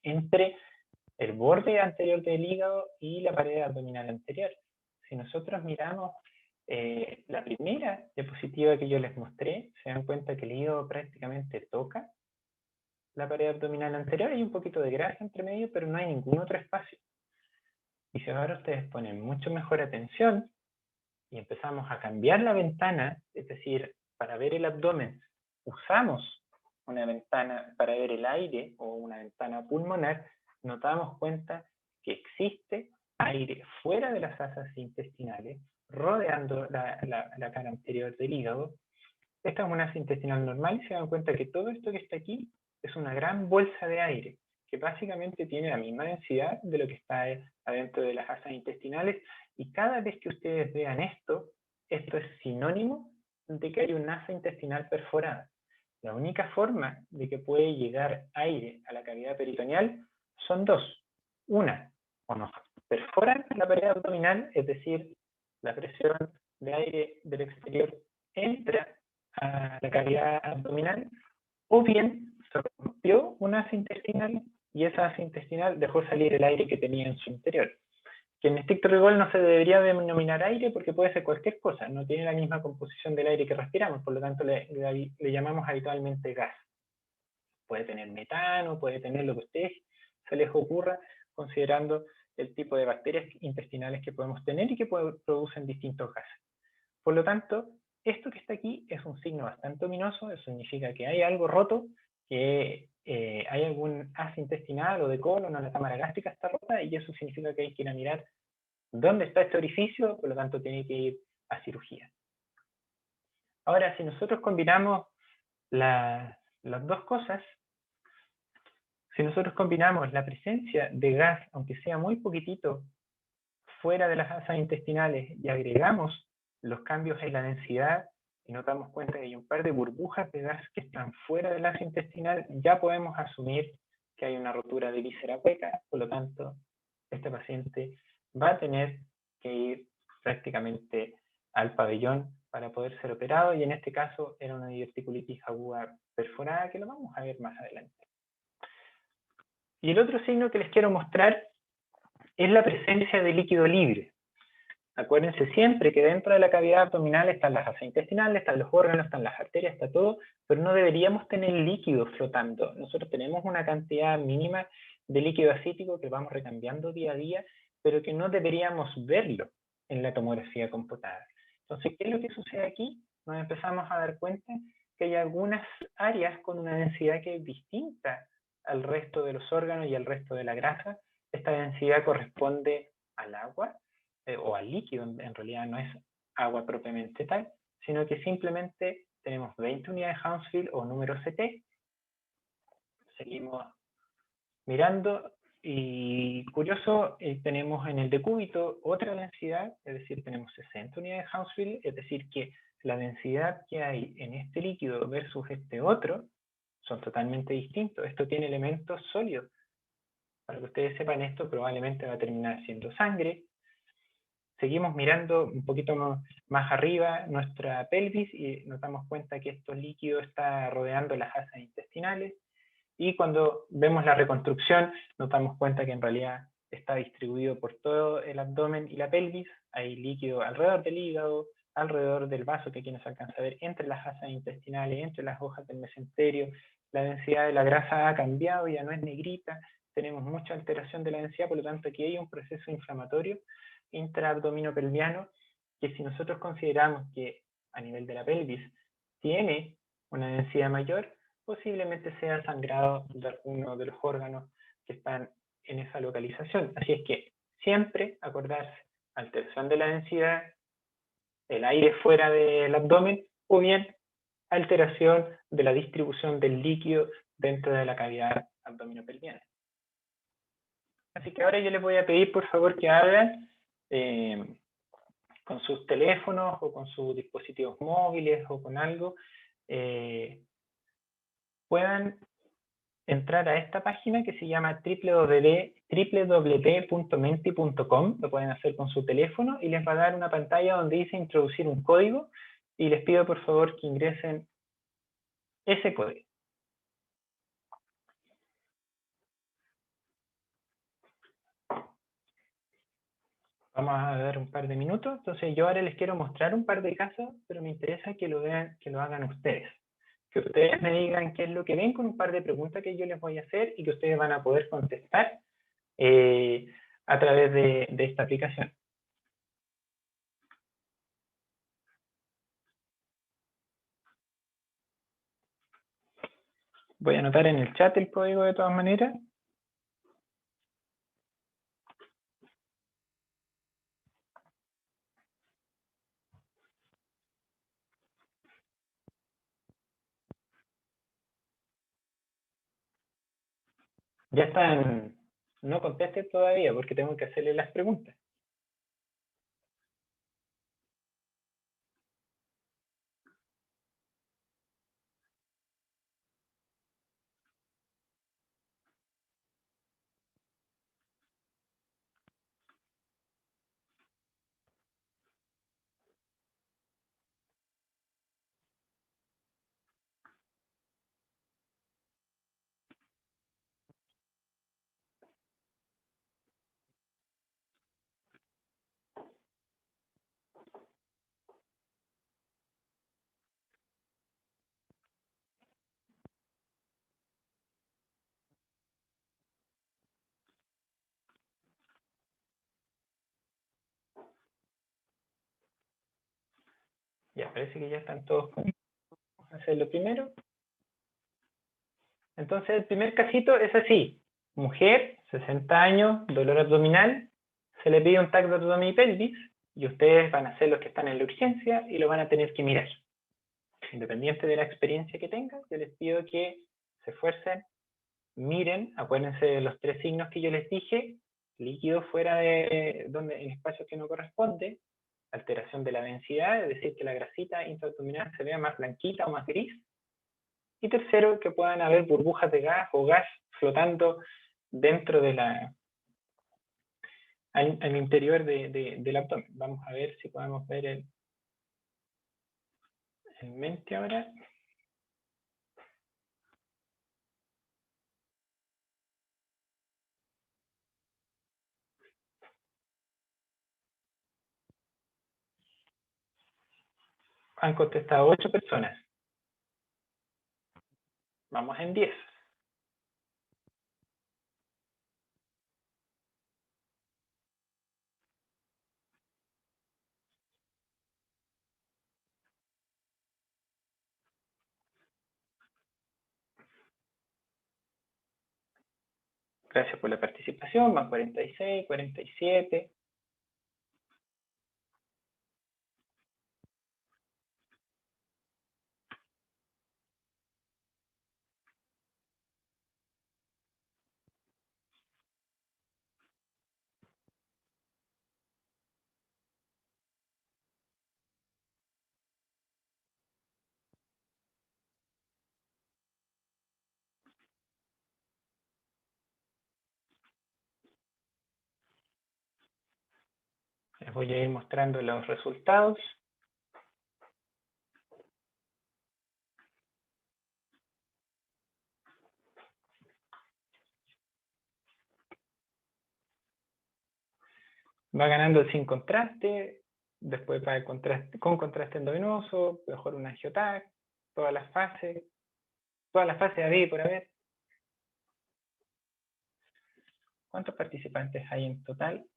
entre el borde anterior del hígado y la pared abdominal anterior. Si nosotros miramos la primera diapositiva que yo les mostré, se dan cuenta que el hígado prácticamente toca la pared abdominal anterior, hay un poquito de grasa entre medio, pero no hay ningún otro espacio. Y si ahora ustedes ponen mucho mejor atención y empezamos a cambiar la ventana, es decir, para ver el abdomen, usamos una ventana para ver el aire o una ventana pulmonar, nos damos cuenta que existe aire fuera de las asas intestinales, rodeando la cara anterior del hígado. Esta es una asa intestinal normal y se dan cuenta que todo esto que está aquí es una gran bolsa de aire, que básicamente tiene la misma densidad de lo que está adentro de las asas intestinales, y cada vez que ustedes vean esto, esto es sinónimo de que hay una asa intestinal perforada. La única forma de que puede llegar aire a la cavidad peritoneal son dos. Una, o nos perforan la pared abdominal, es decir, la presión de aire del exterior entra a la cavidad abdominal, o bien se rompió una asa intestinal y esa asa intestinal dejó salir el aire que tenía en su interior. Que en estricto rigor no se debería denominar aire porque puede ser cualquier cosa, no tiene la misma composición del aire que respiramos, por lo tanto le llamamos habitualmente gas. Puede tener metano, puede tener lo que a ustedes se les ocurra, considerando el tipo de bacterias intestinales que podemos tener y que producen distintos gases. Por lo tanto, esto que está aquí es un signo bastante ominoso, eso significa que hay algo roto, que hay algún asa intestinal o de colon o la cámara gástrica está rota, y eso significa que hay que ir a mirar dónde está este orificio, por lo tanto tiene que ir a cirugía. Ahora, si nosotros combinamos las dos cosas, si nosotros combinamos la presencia de gas, aunque sea muy poquitito, fuera de las asas intestinales y agregamos los cambios en la densidad y nos damos cuenta que hay un par de burbujas de gas que están fuera del asa intestinal, ya podemos asumir que hay una rotura de víscera hueca, por lo tanto, este paciente va a tener que ir prácticamente al pabellón para poder ser operado, y en este caso era una diverticulitis aguda perforada, que lo vamos a ver más adelante. Y el otro signo que les quiero mostrar es la presencia de líquido libre. Acuérdense siempre que dentro de la cavidad abdominal están las asas intestinales, están los órganos, están las arterias, está todo, pero no deberíamos tener líquido flotando. Nosotros tenemos una cantidad mínima de líquido acítico que vamos recambiando día a día, pero que no deberíamos verlo en la tomografía computada. Entonces, ¿qué es lo que sucede aquí? Nos empezamos a dar cuenta que hay algunas áreas con una densidad que es distinta al resto de los órganos y al resto de la grasa. Esta densidad corresponde al agua, o al líquido, en realidad no es agua propiamente tal, sino que simplemente tenemos 20 unidades de Hounsfield o número CT. Seguimos mirando y curioso, tenemos en el decúbito otra densidad, es decir, tenemos 60 unidades de Hounsfield, es decir, que la densidad que hay en este líquido versus este otro son totalmente distintos. Esto tiene elementos sólidos. Para que ustedes sepan esto, probablemente va a terminar siendo sangre. Seguimos mirando un poquito más arriba nuestra pelvis y nos damos cuenta que este líquido está rodeando las asas intestinales, y cuando vemos la reconstrucción nos damos cuenta que en realidad está distribuido por todo el abdomen y la pelvis. Hay líquido alrededor del hígado, alrededor del vaso que aquí no se alcanza a ver, entre las asas intestinales, entre las hojas del mesenterio. La densidad de la grasa ha cambiado, ya no es negrita, tenemos mucha alteración de la densidad, por lo tanto aquí hay un proceso inflamatorio intraabdominopelviano que, si nosotros consideramos que a nivel de la pelvis tiene una densidad mayor, posiblemente sea sangrado de alguno de los órganos que están en esa localización. Así es que siempre acordarse, alteración de la densidad, el aire fuera del abdomen, o bien alteración de la distribución del líquido dentro de la cavidad abdominopelviana. Así que ahora yo les voy a pedir por favor que hagan con sus teléfonos o con sus dispositivos móviles o con algo, puedan entrar a esta página que se llama www.menti.com. Lo pueden hacer con su teléfono y les va a dar una pantalla donde dice introducir un código, y les pido por favor que ingresen ese código. Vamos a dar un par de minutos. Entonces yo ahora les quiero mostrar un par de casos, pero me interesa que lo vean, que lo hagan ustedes. Que ustedes me digan qué es lo que ven con un par de preguntas que yo les voy a hacer y que ustedes van a poder contestar a través de esta aplicación. Voy a anotar en el chat el código de todas maneras. Ya están, no contesten todavía porque tengo que hacerle las preguntas. Ya, parece que ya están todos. Vamos a hacerlo primero. Entonces, el primer casito es así. Mujer, 60 años, dolor abdominal, se le pide un TAC de abdomen y pelvis, y ustedes van a ser los que están en la urgencia y lo van a tener que mirar. Independiente de la experiencia que tengan, yo les pido que se esfuercen, miren, acuérdense de los 3 signos que yo les dije, líquido fuera de donde, en espacios que no corresponde, alteración de la densidad, es decir, que la grasita intraabdominal se vea más blanquita o más gris. Y tercero, que puedan haber burbujas de gas o gas flotando dentro de al interior del abdomen. Vamos a ver si podemos ver el mente ahora. Han contestado 8 personas. Vamos en 10. Gracias por la participación. Van 46, 47. Les voy a ir mostrando los resultados. Va ganando el sin contraste, después va el contraste, con contraste endovenoso, mejor un angiotac, todas las fases habidas y por haber. ¿Cuántos participantes hay en total?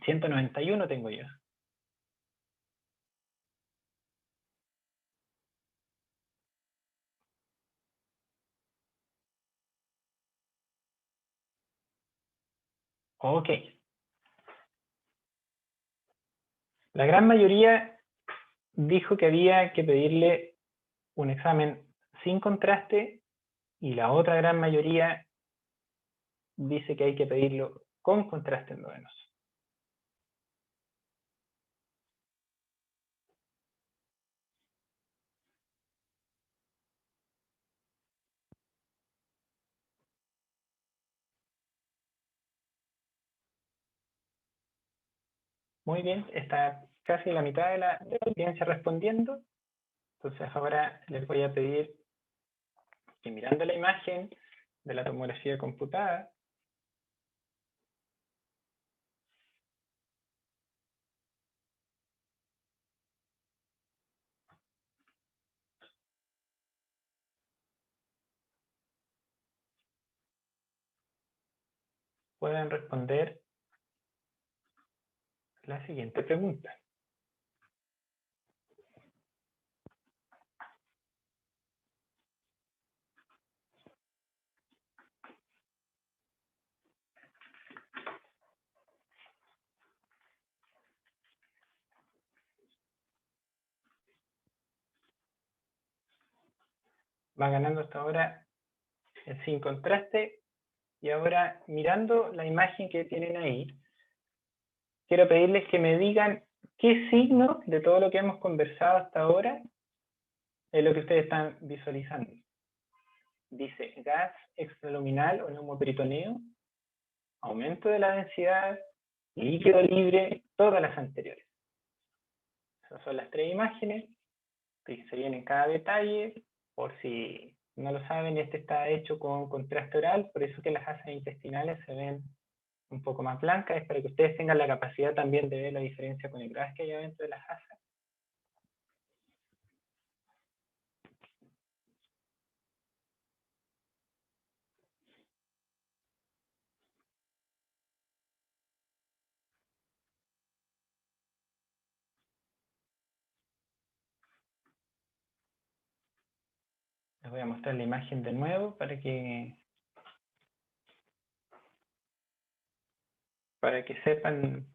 191 tengo yo. Ok. La gran mayoría dijo que había que pedirle un examen sin contraste y la otra gran mayoría dice que hay que pedirlo con contraste endovenoso. Muy bien, está casi la mitad de la audiencia respondiendo. Entonces ahora les voy a pedir que mirando la imagen de la tomografía computada, puedan responder la siguiente pregunta. Va ganando hasta ahora el sin contraste. Y ahora, mirando la imagen que tienen ahí, quiero pedirles que me digan qué signo de todo lo que hemos conversado hasta ahora es lo que ustedes están visualizando. Dice gas extraluminal o neumoperitoneo, aumento de la densidad, líquido libre, todas las anteriores. Esas son las 3 imágenes, que se vienen cada detalle, por si no lo saben, este está hecho con contraste oral, por eso que las asas intestinales se ven un poco más blancas, es para que ustedes tengan la capacidad también de ver la diferencia con el gas que hay adentro de las asas. Les voy a mostrar la imagen de nuevo para que sepan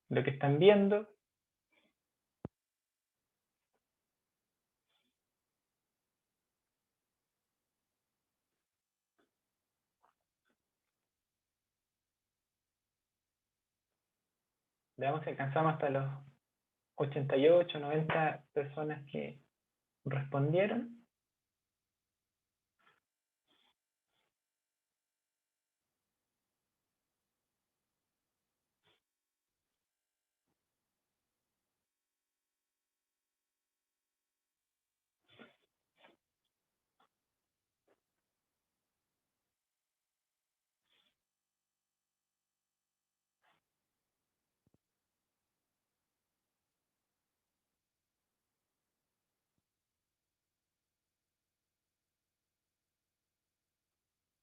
lo que están viendo. Veamos si alcanzamos hasta los 88, 90 personas que respondieron.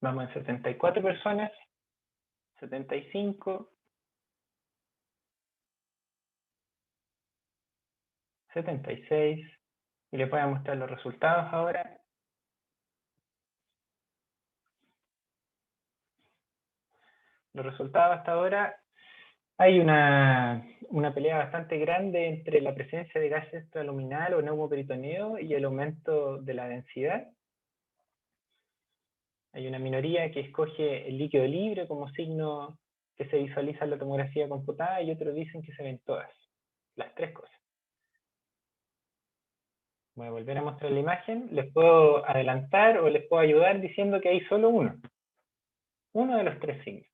Vamos en 74 personas, 75, 76, y les voy a mostrar los resultados ahora. Los resultados hasta ahora, hay una pelea bastante grande entre la presencia de gas extraluminal o neumoperitoneo y el aumento de la densidad. Hay una minoría que escoge el líquido libre como signo que se visualiza en la tomografía computada y otros dicen que se ven todas, las tres cosas. Voy a volver a mostrar la imagen. Les puedo adelantar o les puedo ayudar diciendo que hay solo uno de los tres signos.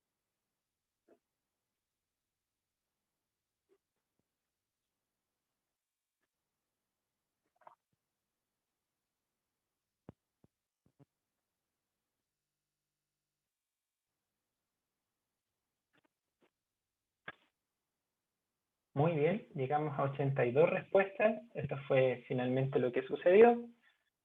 Muy bien, llegamos a 82 respuestas. Esto fue finalmente lo que sucedió.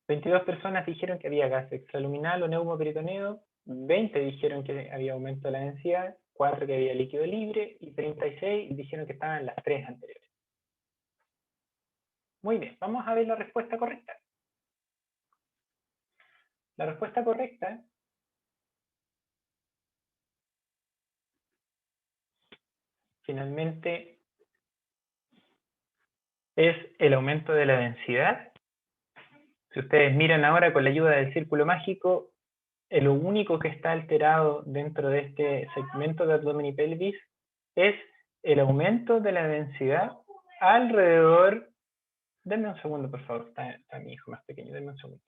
22 personas dijeron que había gas extraluminal o neumoperitoneo, 20 dijeron que había aumento de la densidad, 4 que había líquido libre y 36 dijeron que estaban las tres anteriores. Muy bien, vamos a ver la respuesta correcta. La respuesta correcta finalmente es el aumento de la densidad. Si ustedes miran ahora con la ayuda del círculo mágico, lo único que está alterado dentro de este segmento de abdomen y pelvis es el aumento de la densidad alrededor. Denme un segundo, por favor. Está mi hijo más pequeño. Denme un segundo.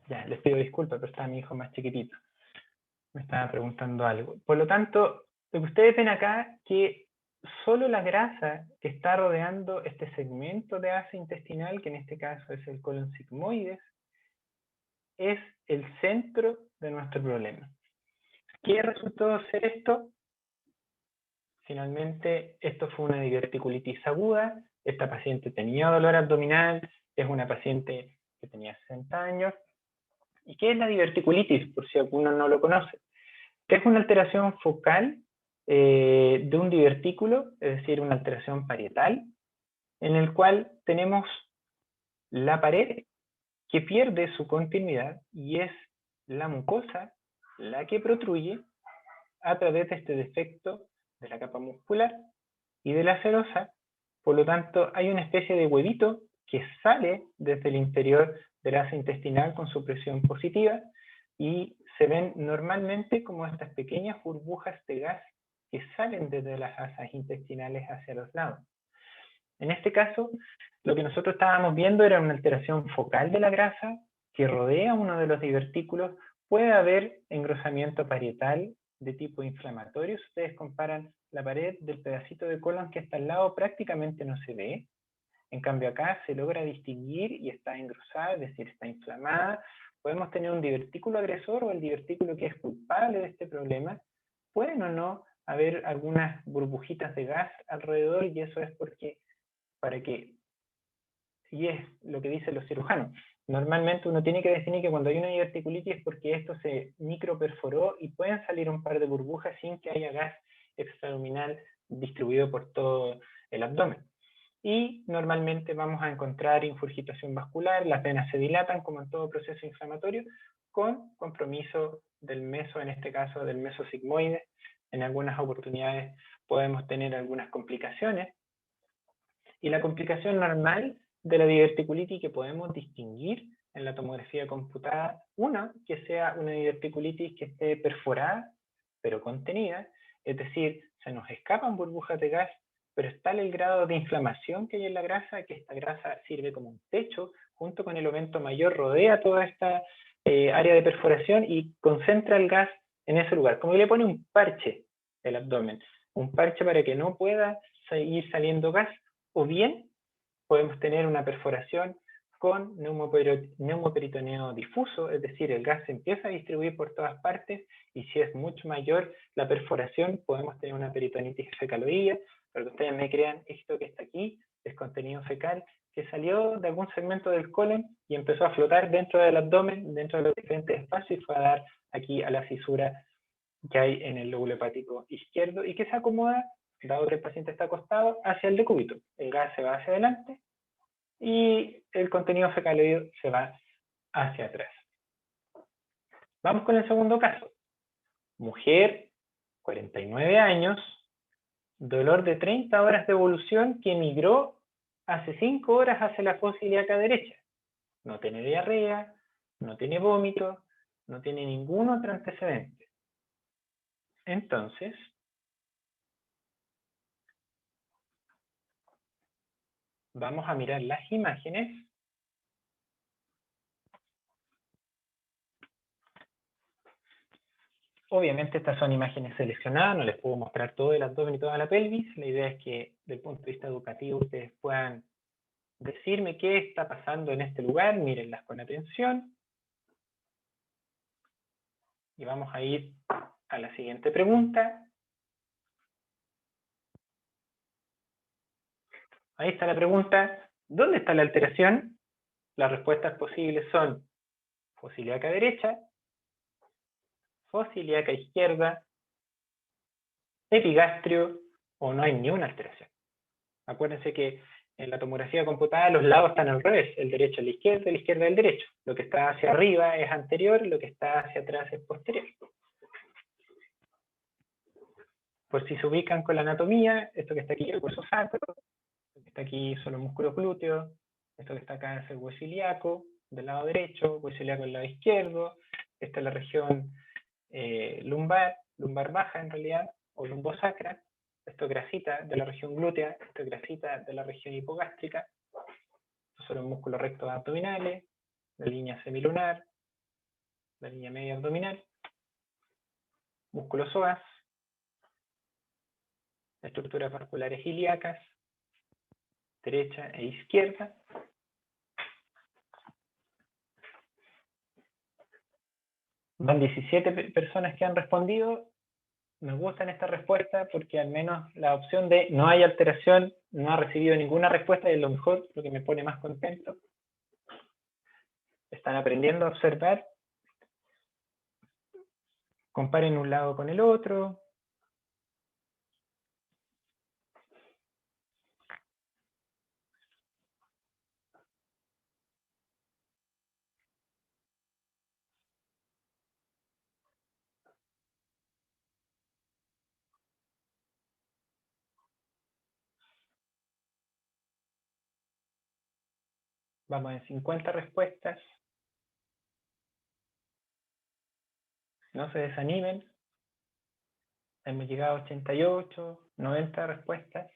Ya, les pido disculpas, pero está mi hijo más chiquitito. Me estaba preguntando algo. Por lo tanto, lo que ustedes ven acá que solo la grasa que está rodeando este segmento de asa intestinal, que en este caso es el colon sigmoides, es el centro de nuestro problema. ¿Qué resultó ser esto? Finalmente, esto fue una diverticulitis aguda. Esta paciente tenía dolor abdominal, es una paciente que tenía 60 años. ¿Y qué es la diverticulitis? Por si alguno no lo conoce. Es una alteración focal de un divertículo, es decir, una alteración parietal, en el cual tenemos la pared que pierde su continuidad y es la mucosa la que protruye a través de este defecto de la capa muscular y de la serosa. Por lo tanto, hay una especie de huevito que sale desde el interior del asa intestinal con su presión positiva y se ven normalmente como estas pequeñas burbujas de gas que salen desde las asas intestinales hacia los lados. En este caso, lo que nosotros estábamos viendo era una alteración focal de la grasa que rodea uno de los divertículos. Puede haber engrosamiento parietal de tipo inflamatorio. Si ustedes comparan la pared del pedacito de colon que está al lado, prácticamente no se ve. En cambio acá se logra distinguir y está engrosada, es decir, está inflamada. Podemos tener un divertículo agresor o el divertículo que es culpable de este problema. Pueden o no haber algunas burbujitas de gas alrededor y eso es porque, y es lo que dicen los cirujanos. Normalmente uno tiene que definir que cuando hay una diverticulitis es porque esto se microperforó y pueden salir un par de burbujas sin que haya gas extraluminal distribuido por todo el abdomen. Y normalmente vamos a encontrar infurgitación vascular, las venas se dilatan como en todo proceso inflamatorio, con compromiso del meso, en este caso del meso sigmoide. En algunas oportunidades podemos tener algunas complicaciones. Y la complicación normal de la diverticulitis que podemos distinguir en la tomografía computada, una, que sea una diverticulitis que esté perforada, pero contenida, es decir, se nos escapan burbujas de gas, pero es tal el grado de inflamación que hay en la grasa que esta grasa sirve como un techo, junto con el evento mayor, rodea toda esta área de perforación y concentra el gas en ese lugar, como que le pone un parche el abdomen, un parche para que no pueda seguir saliendo gas, o bien podemos tener una perforación con neumoperitoneo difuso, es decir, el gas se empieza a distribuir por todas partes y si es mucho mayor la perforación, podemos tener una peritonitis fecaloidea, para que ustedes me crean, esto que está aquí es contenido fecal que salió de algún segmento del colon y empezó a flotar dentro del abdomen, dentro de los diferentes espacios y fue a dar aquí a la fisura que hay en el lóbulo hepático izquierdo y que se acomoda, dado que el paciente está acostado, hacia el decúbito. El gas se va hacia adelante y el contenido fecaloideo se va hacia atrás. Vamos con el segundo caso. Mujer, 49 años, dolor de 30 horas de evolución que migró hace 5 horas hacia la fosa ilíaca derecha. No tiene diarrea, no tiene vómito, no tiene ningún otro antecedente. Entonces, vamos a mirar las imágenes. Obviamente estas son imágenes seleccionadas, no les puedo mostrar todo el abdomen y toda la pelvis. La idea es que, desde el punto de vista educativo, ustedes puedan decirme qué está pasando en este lugar, mírenlas con atención. Y vamos a ir a la siguiente pregunta. Ahí está la pregunta, ¿dónde está la alteración? Las respuestas posibles son fosa ilíaca derecha, fosa ilíaca izquierda, epigastrio o no hay ni una alteración. Acuérdense que en la tomografía computada los lados están al revés, el derecho a la izquierda al derecho. Lo que está hacia arriba es anterior, lo que está hacia atrás es posterior. Por si se ubican con la anatomía, esto que está aquí es el hueso sacro, esto que está aquí son los músculos glúteos, esto que está acá es el hueso ilíaco del lado derecho, hueso ilíaco del lado izquierdo, esta es la región lumbar baja en realidad, o lumbosacra, esto es grasita de la región glútea, esto es grasita de la región hipogástrica, estos son los músculos rectos abdominales, la línea semilunar, la línea media abdominal, músculos psoas, estructuras vasculares ilíacas, derecha e izquierda. Van 17 personas que han respondido. Me gustan estas respuestas porque al menos la opción de no hay alteración no ha recibido ninguna respuesta y es lo mejor, lo que me pone más contento. Están aprendiendo a observar. Comparen un lado con el otro. Vamos en 50 respuestas. No se desanimen. Hemos llegado a 88, 90 respuestas.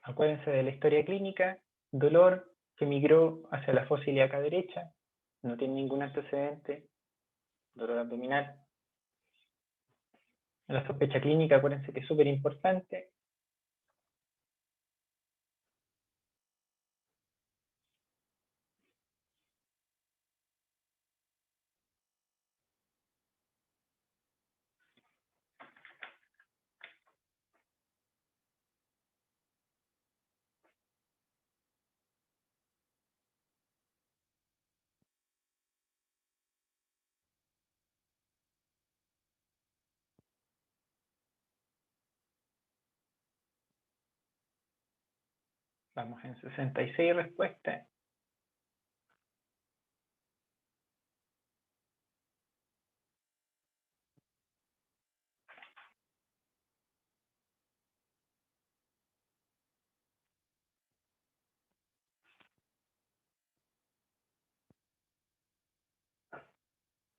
Acuérdense de la historia clínica. Dolor que migró hacia la fosa ilíaca derecha. No tiene ningún antecedente. Dolor abdominal. La sospecha clínica, acuérdense que es súper importante. Vamos en 66 respuestas.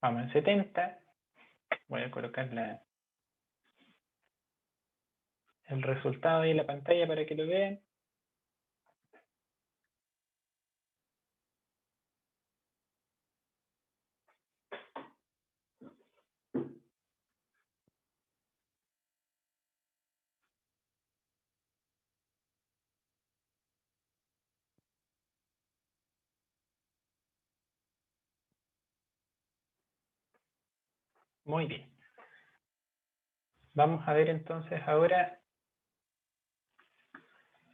Vamos en 70. Voy a colocar el resultado ahí en la pantalla para que lo vean. Muy bien. Vamos a ver entonces ahora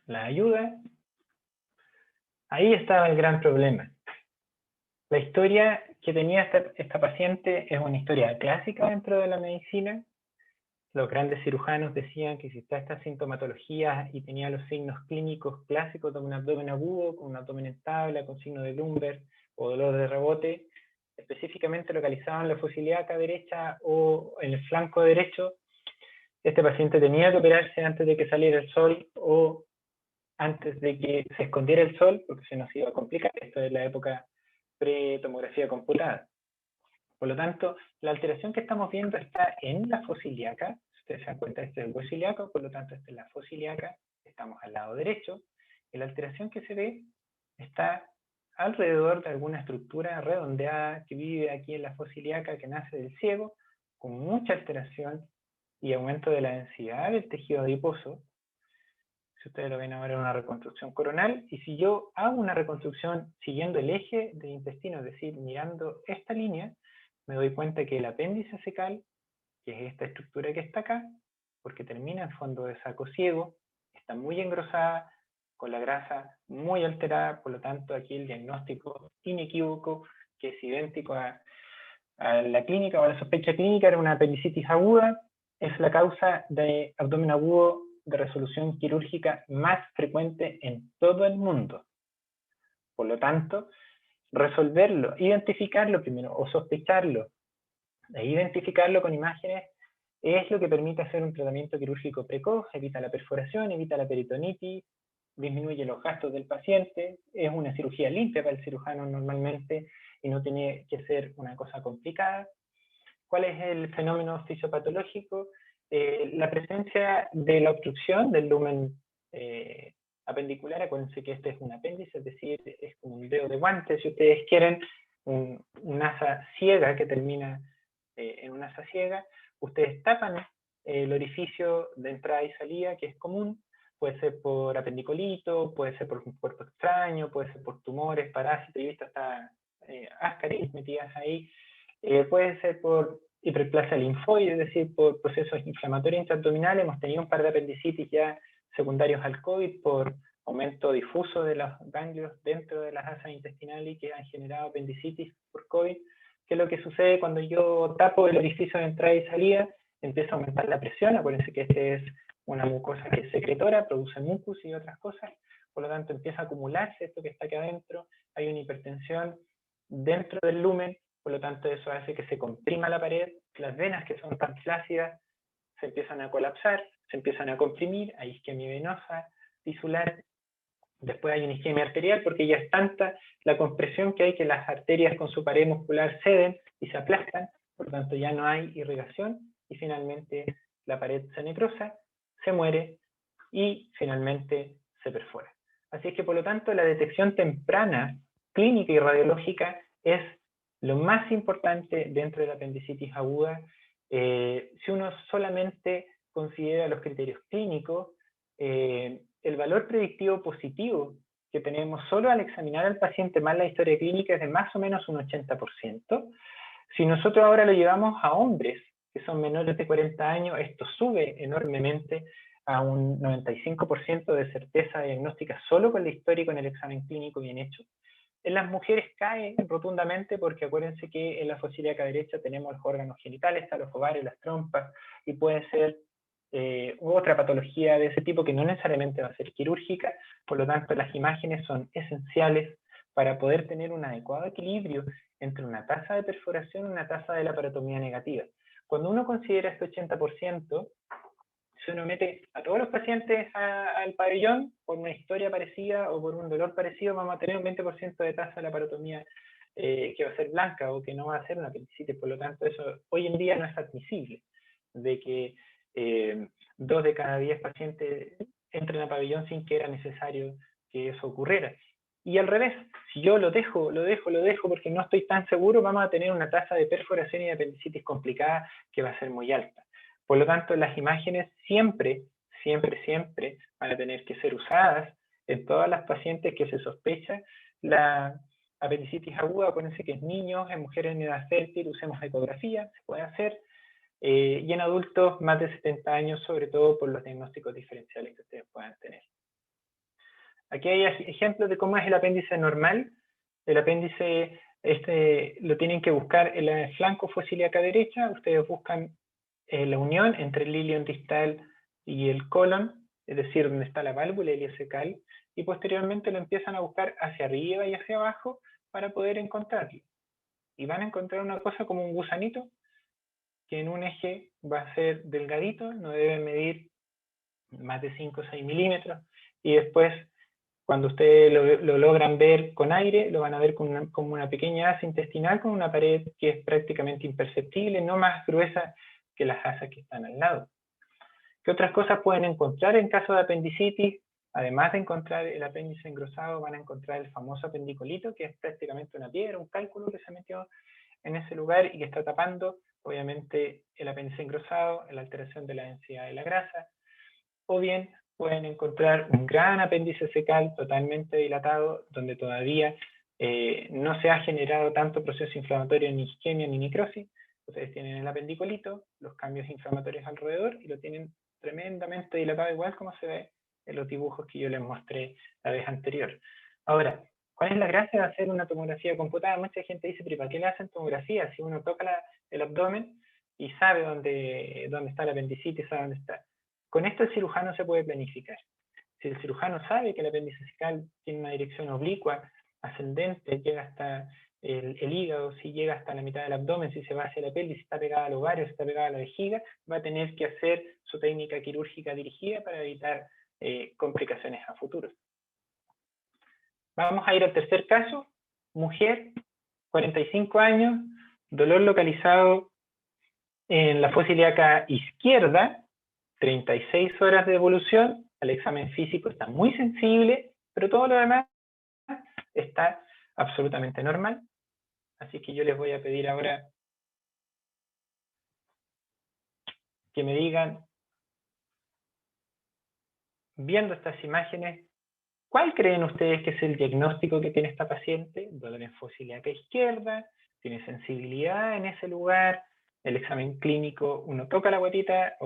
la ayuda. Ahí estaba el gran problema. La historia que tenía esta paciente es una historia clásica dentro de la medicina. Los grandes cirujanos decían que si está esta sintomatología y tenía los signos clínicos clásicos de un abdomen agudo, con un abdomen en tabla, con signo de lumbar o dolor de rebote, específicamente localizado en la fosa ilíaca derecha o en el flanco derecho, este paciente tenía que operarse antes de que saliera el sol o antes de que se escondiera el sol, porque se nos iba a complicar. Esto es la época pre-tomografía computada. Por lo tanto, la alteración que estamos viendo está en la fosa ilíaca. Si ustedes se dan cuenta, este es el hueso ilíaco, por lo tanto, esta es la fosa ilíaca. Estamos al lado derecho. Y la alteración que se ve está alrededor de alguna estructura redondeada que vive aquí en la fosa ilíaca, que nace del ciego, con mucha alteración y aumento de la densidad del tejido adiposo. Si ustedes lo ven ahora en una reconstrucción coronal, y si yo hago una reconstrucción siguiendo el eje del intestino, es decir, mirando esta línea, me doy cuenta que el apéndice cecal, que es esta estructura que está acá, porque termina en fondo de saco ciego, está muy engrosada, con la grasa muy alterada, por lo tanto aquí el diagnóstico inequívoco, que es idéntico a la clínica o a la sospecha clínica, era una apendicitis aguda, es la causa de abdomen agudo de resolución quirúrgica más frecuente en todo el mundo. Por lo tanto, resolverlo, identificarlo primero o sospecharlo e identificarlo con imágenes es lo que permite hacer un tratamiento quirúrgico precoz, evita la perforación, evita la peritonitis, disminuye los gastos del paciente, es una cirugía limpia para el cirujano normalmente y no tiene que ser una cosa complicada. ¿Cuál es el fenómeno fisiopatológico? La presencia de la obstrucción del lumen apendicular. Acuérdense que este es un apéndice, es decir, es como un dedo de guante, si ustedes quieren, un asa ciega que termina en una asa ciega. Ustedes tapan el orificio de entrada y salida, que es común, puede ser por apendicolito, puede ser por un cuerpo extraño, puede ser por tumores, parásitos, y visto hasta ascaris metidas ahí, puede ser por hiperplasia linfoide, es decir, por procesos inflamatorios intraabdominales. Hemos tenido un par de apendicitis ya secundarios al COVID por aumento difuso de los ganglios dentro de las asas intestinales que han generado apendicitis por COVID. ¿Qué es lo que sucede cuando yo tapo el orificio de entrada y salida? Empieza a aumentar la presión. Acuérdense que este es una mucosa que es secretora, produce mucus y otras cosas. Por lo tanto, empieza a acumularse esto que está aquí adentro. Hay una hipertensión dentro del lumen. Por lo tanto, eso hace que se comprima la pared. Las venas, que son tan flácidas, se empiezan a colapsar, se empiezan a comprimir. Hay isquemia venosa, tisular. Después hay una isquemia arterial, porque ya es tanta la compresión que hay que las arterias con su pared muscular ceden y se aplastan. Por lo tanto, ya no hay irrigación. Y finalmente la pared se necrosa, se muere y finalmente se perfora. Así es que, por lo tanto, la detección temprana, clínica y radiológica es lo más importante dentro de la apendicitis aguda. Si uno solamente considera los criterios clínicos, el valor predictivo positivo que tenemos solo al examinar al paciente más la historia clínica es de más o menos un 80%. Si nosotros ahora lo llevamos a hombres que son menores de 40 años, esto sube enormemente a un 95% de certeza diagnóstica solo con la historia y con el examen clínico bien hecho. En las mujeres cae rotundamente porque acuérdense que en la fosa ilíaca derecha tenemos los órganos genitales, están los ovarios, las trompas, y puede ser otra patología de ese tipo que no necesariamente va a ser quirúrgica. Por lo tanto, las imágenes son esenciales para poder tener un adecuado equilibrio entre una tasa de perforación y una tasa de laparotomía negativa. Cuando uno considera este 80%, si uno mete a todos los pacientes al pabellón por una historia parecida o por un dolor parecido, vamos a tener un 20% de tasa de laparotomía que va a ser blanca o que no va a ser una apendicitis. Por lo tanto, eso hoy en día no es admisible, de que 2 de cada 10 pacientes entren a pabellón sin que era necesario que eso ocurriera. Y al revés, si yo lo dejo porque no estoy tan seguro, vamos a tener una tasa de perforación y de apendicitis complicada que va a ser muy alta. Por lo tanto, las imágenes siempre van a tener que ser usadas en todas las pacientes que se sospecha la apendicitis aguda. Acuérdense que en niños, en mujeres en edad fértil, usemos ecografía, se puede hacer, y en adultos más de 70 años, sobre todo por los diagnósticos diferenciales que ustedes puedan tener. Aquí hay ejemplos de cómo es el apéndice normal. El apéndice lo tienen que buscar en el flanco fosiliaca derecha. Ustedes buscan la unión entre el ilion distal y el colon, es decir, donde está la válvula iliocecal, y posteriormente lo empiezan a buscar hacia arriba y hacia abajo para poder encontrarlo. Y van a encontrar una cosa como un gusanito, que en un eje va a ser delgadito, no debe medir más de 5 o 6 milímetros, y después, cuando ustedes lo logran ver con aire, lo van a ver como una pequeña asa intestinal con una pared que es prácticamente imperceptible, no más gruesa que las asas que están al lado. ¿Qué otras cosas pueden encontrar en caso de apendicitis? Además de encontrar el apéndice engrosado, van a encontrar el famoso apendicolito, que es prácticamente una piedra, un cálculo que se metió en ese lugar y que está tapando, obviamente, el apéndice engrosado, la alteración de la densidad de la grasa. O bien pueden encontrar un gran apéndice cecal totalmente dilatado, donde todavía no se ha generado tanto proceso inflamatorio, ni isquemia, ni necrosis. Ustedes tienen el apendicolito, los cambios inflamatorios alrededor, y lo tienen tremendamente dilatado, igual como se ve en los dibujos que yo les mostré la vez anterior. Ahora, ¿cuál es la gracia de hacer una tomografía computada? Mucha gente dice, ¿pero para qué le hacen tomografía? Si uno toca el abdomen y sabe dónde está la apendicitis, sabe dónde está. Con esto el cirujano se puede planificar. Si el cirujano sabe que el apéndice cecal tiene una dirección oblicua, ascendente, llega hasta el hígado, si llega hasta la mitad del abdomen, si se va hacia la pelvis, si está pegada al ovario, si está pegada a la vejiga, va a tener que hacer su técnica quirúrgica dirigida para evitar complicaciones a futuro. Vamos a ir al tercer caso. Mujer, 45 años, dolor localizado en la fosa ilíaca izquierda, 36 horas de evolución. El examen físico está muy sensible, pero todo lo demás está absolutamente normal. Así que yo les voy a pedir ahora que me digan, viendo estas imágenes, ¿cuál creen ustedes que es el diagnóstico que tiene esta paciente? Dolor en fosa ilíaca izquierda, tiene sensibilidad en ese lugar. El examen clínico, uno toca la guatita,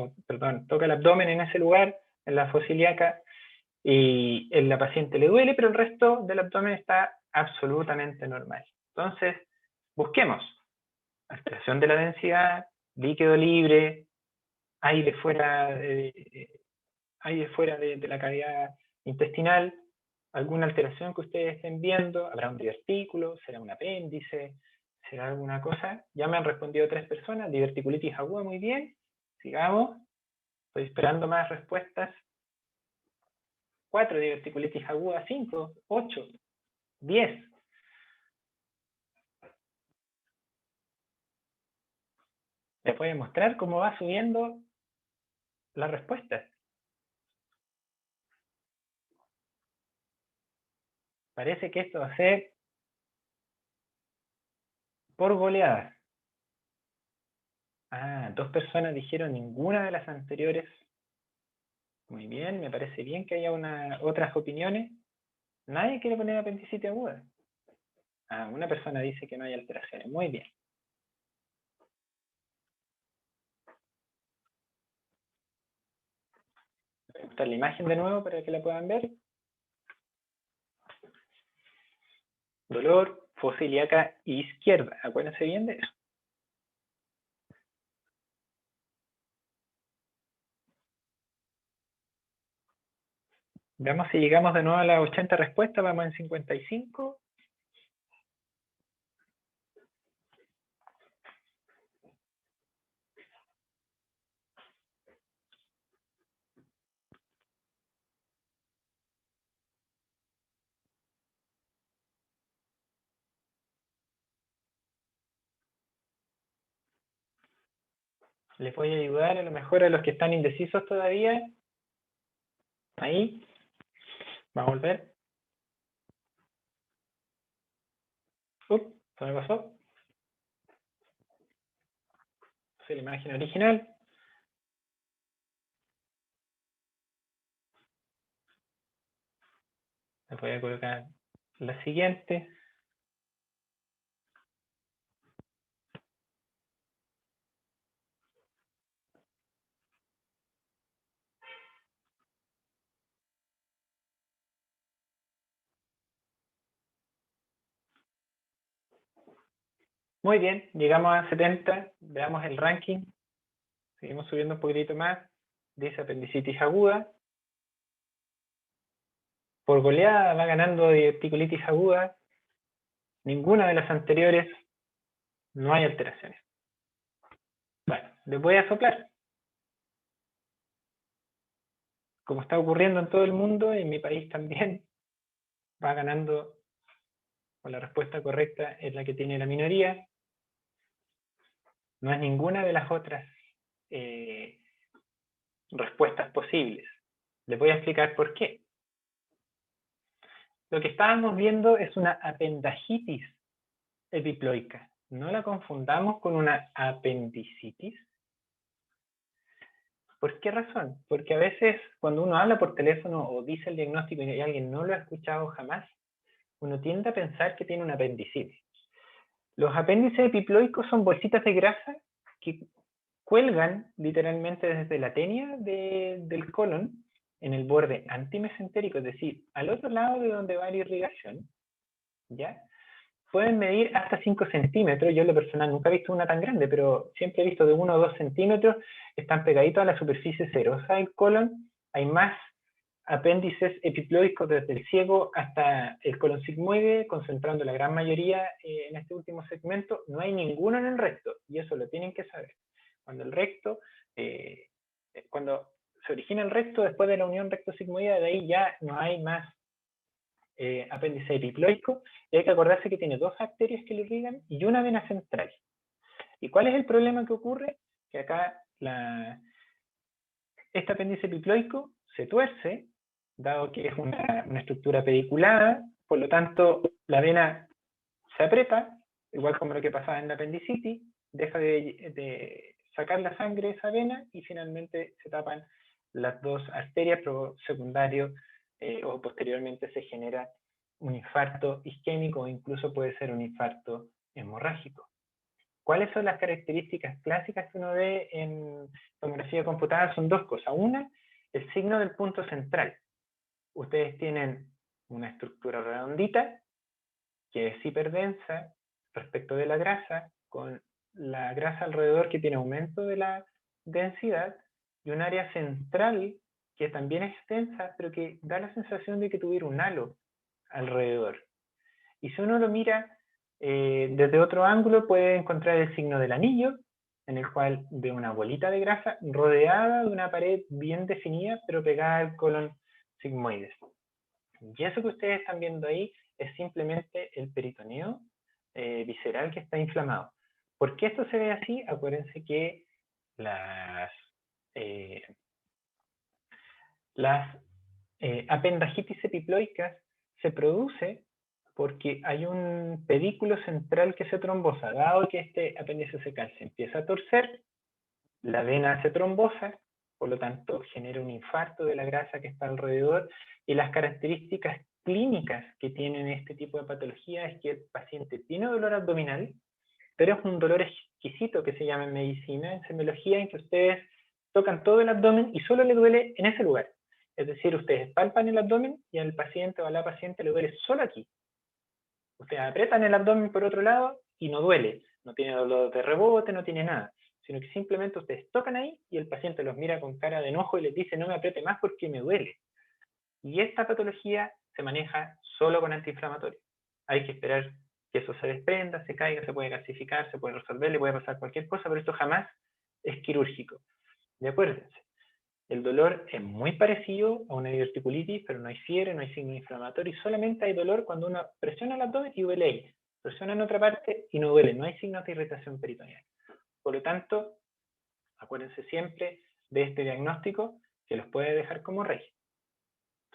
toca el abdomen en ese lugar, en la fosa ilíaca, y en la paciente le duele, pero el resto del abdomen está absolutamente normal. Entonces, busquemos alteración de la densidad, líquido libre, aire fuera de la cavidad intestinal, alguna alteración que ustedes estén viendo, habrá un divertículo, será un apéndice, será alguna cosa. Ya me han respondido 3 personas, diverticulitis aguda, muy bien, sigamos, estoy esperando más respuestas. 4, diverticulitis aguda, 5, 8, 10. Les voy a mostrar cómo va subiendo la respuesta. Parece que esto va a ser por goleadas. 2 personas dijeron ninguna de las anteriores. Muy bien, me parece bien que haya otras opiniones. Nadie quiere poner apendicitis aguda. Una persona dice que no hay alteraciones. Muy bien. Voy a mostrar la imagen de nuevo para que la puedan ver. Dolor, fosa ilíaca izquierda. Acuérdense bien de eso. Veamos si llegamos de nuevo a las 80 respuestas. Vamos en 55. Les voy a ayudar a lo mejor a los que están indecisos todavía. Ahí. Va a volver. ¿Se me pasó? Sí, la imagen original. Les voy a colocar la siguiente. Muy bien, llegamos a 70. Veamos el ranking. Seguimos subiendo un poquitito más. Dice apendicitis aguda. Por goleada va ganando diverticulitis aguda. Ninguna de las anteriores. No hay alteraciones. Bueno, les voy a soplar. Como está ocurriendo en todo el mundo, en mi país también, va ganando, o la respuesta correcta es la que tiene la minoría. No es ninguna de las otras respuestas posibles. Les voy a explicar por qué. Lo que estábamos viendo es una apendagitis epiploica. No la confundamos con una apendicitis. ¿Por qué razón? Porque a veces cuando uno habla por teléfono o dice el diagnóstico y alguien no lo ha escuchado jamás, uno tiende a pensar que tiene una apendicitis. Los apéndices epiploicos son bolsitas de grasa que cuelgan literalmente desde la tenia del colon en el borde antimesentérico, es decir, al otro lado de donde va la irrigación, ¿ya? Pueden medir hasta 5 centímetros. Yo en lo personal nunca he visto una tan grande, pero siempre he visto de 1 o 2 centímetros. Están pegaditos a la superficie serosa del colon. Hay más apéndices epiploicos desde el ciego hasta el colon sigmoide, concentrando la gran mayoría en este último segmento. No hay ninguno en el recto, y eso lo tienen que saber. Cuando el recto, cuando se origina el recto, después de la unión recto-sigmoidea, de ahí ya no hay más apéndice epiploico, y hay que acordarse que tiene 2 arterias que lo irrigan y una vena central. ¿Y cuál es el problema que ocurre? Que acá este apéndice epiploico se tuerce, dado que es una estructura pediculada, por lo tanto la vena se aprieta, igual como lo que pasaba en la apendicitis, deja de sacar la sangre de esa vena y finalmente se tapan las 2 arterias, pero secundario o posteriormente se genera un infarto isquémico o incluso puede ser un infarto hemorrágico. ¿Cuáles son las características clásicas que uno ve en tomografía computada? Son 2 cosas. Una, el signo del punto central. Ustedes tienen una estructura redondita que es hiperdensa respecto de la grasa, con la grasa alrededor que tiene aumento de la densidad, y un área central que también es densa, pero que da la sensación de que tuviera un halo alrededor. Y si uno lo mira desde otro ángulo, puede encontrar el signo del anillo, en el cual ve una bolita de grasa rodeada de una pared bien definida, pero pegada al colon sigmoides. Y eso que ustedes están viendo ahí es simplemente el peritoneo visceral que está inflamado. ¿Por qué esto se ve así? Acuérdense que las apendagitis epiploicas se produce porque hay un pedículo central que se trombosa. Dado que este apéndice secal se empieza a torcer, la vena se trombosa, por lo tanto genera un infarto de la grasa que está alrededor, y las características clínicas que tienen este tipo de patología es que el paciente tiene dolor abdominal, pero es un dolor exquisito que se llama en medicina, en semiología, en que ustedes tocan todo el abdomen y solo le duele en ese lugar. Es decir, ustedes palpan el abdomen y al paciente o a la paciente le duele solo aquí. Ustedes aprietan el abdomen por otro lado y no duele, no tiene dolor de rebote, no tiene nada, sino que simplemente ustedes tocan ahí y el paciente los mira con cara de enojo y les dice no me apriete más porque me duele. Y esta patología se maneja solo con antiinflamatorios. Hay que esperar que eso se desprenda, se caiga, se puede calcificar, se puede resolver, le puede pasar cualquier cosa, pero esto jamás es quirúrgico. Y acuérdense, el dolor es muy parecido a una diverticulitis, pero no hay fiebre, no hay signo inflamatorio, y solamente hay dolor cuando uno presiona el abdomen y duele ahí. Presiona en otra parte y no duele, no hay signos de irritación peritoneal. Por lo tanto, Acuérdense siempre de este diagnóstico que los puede dejar como rey.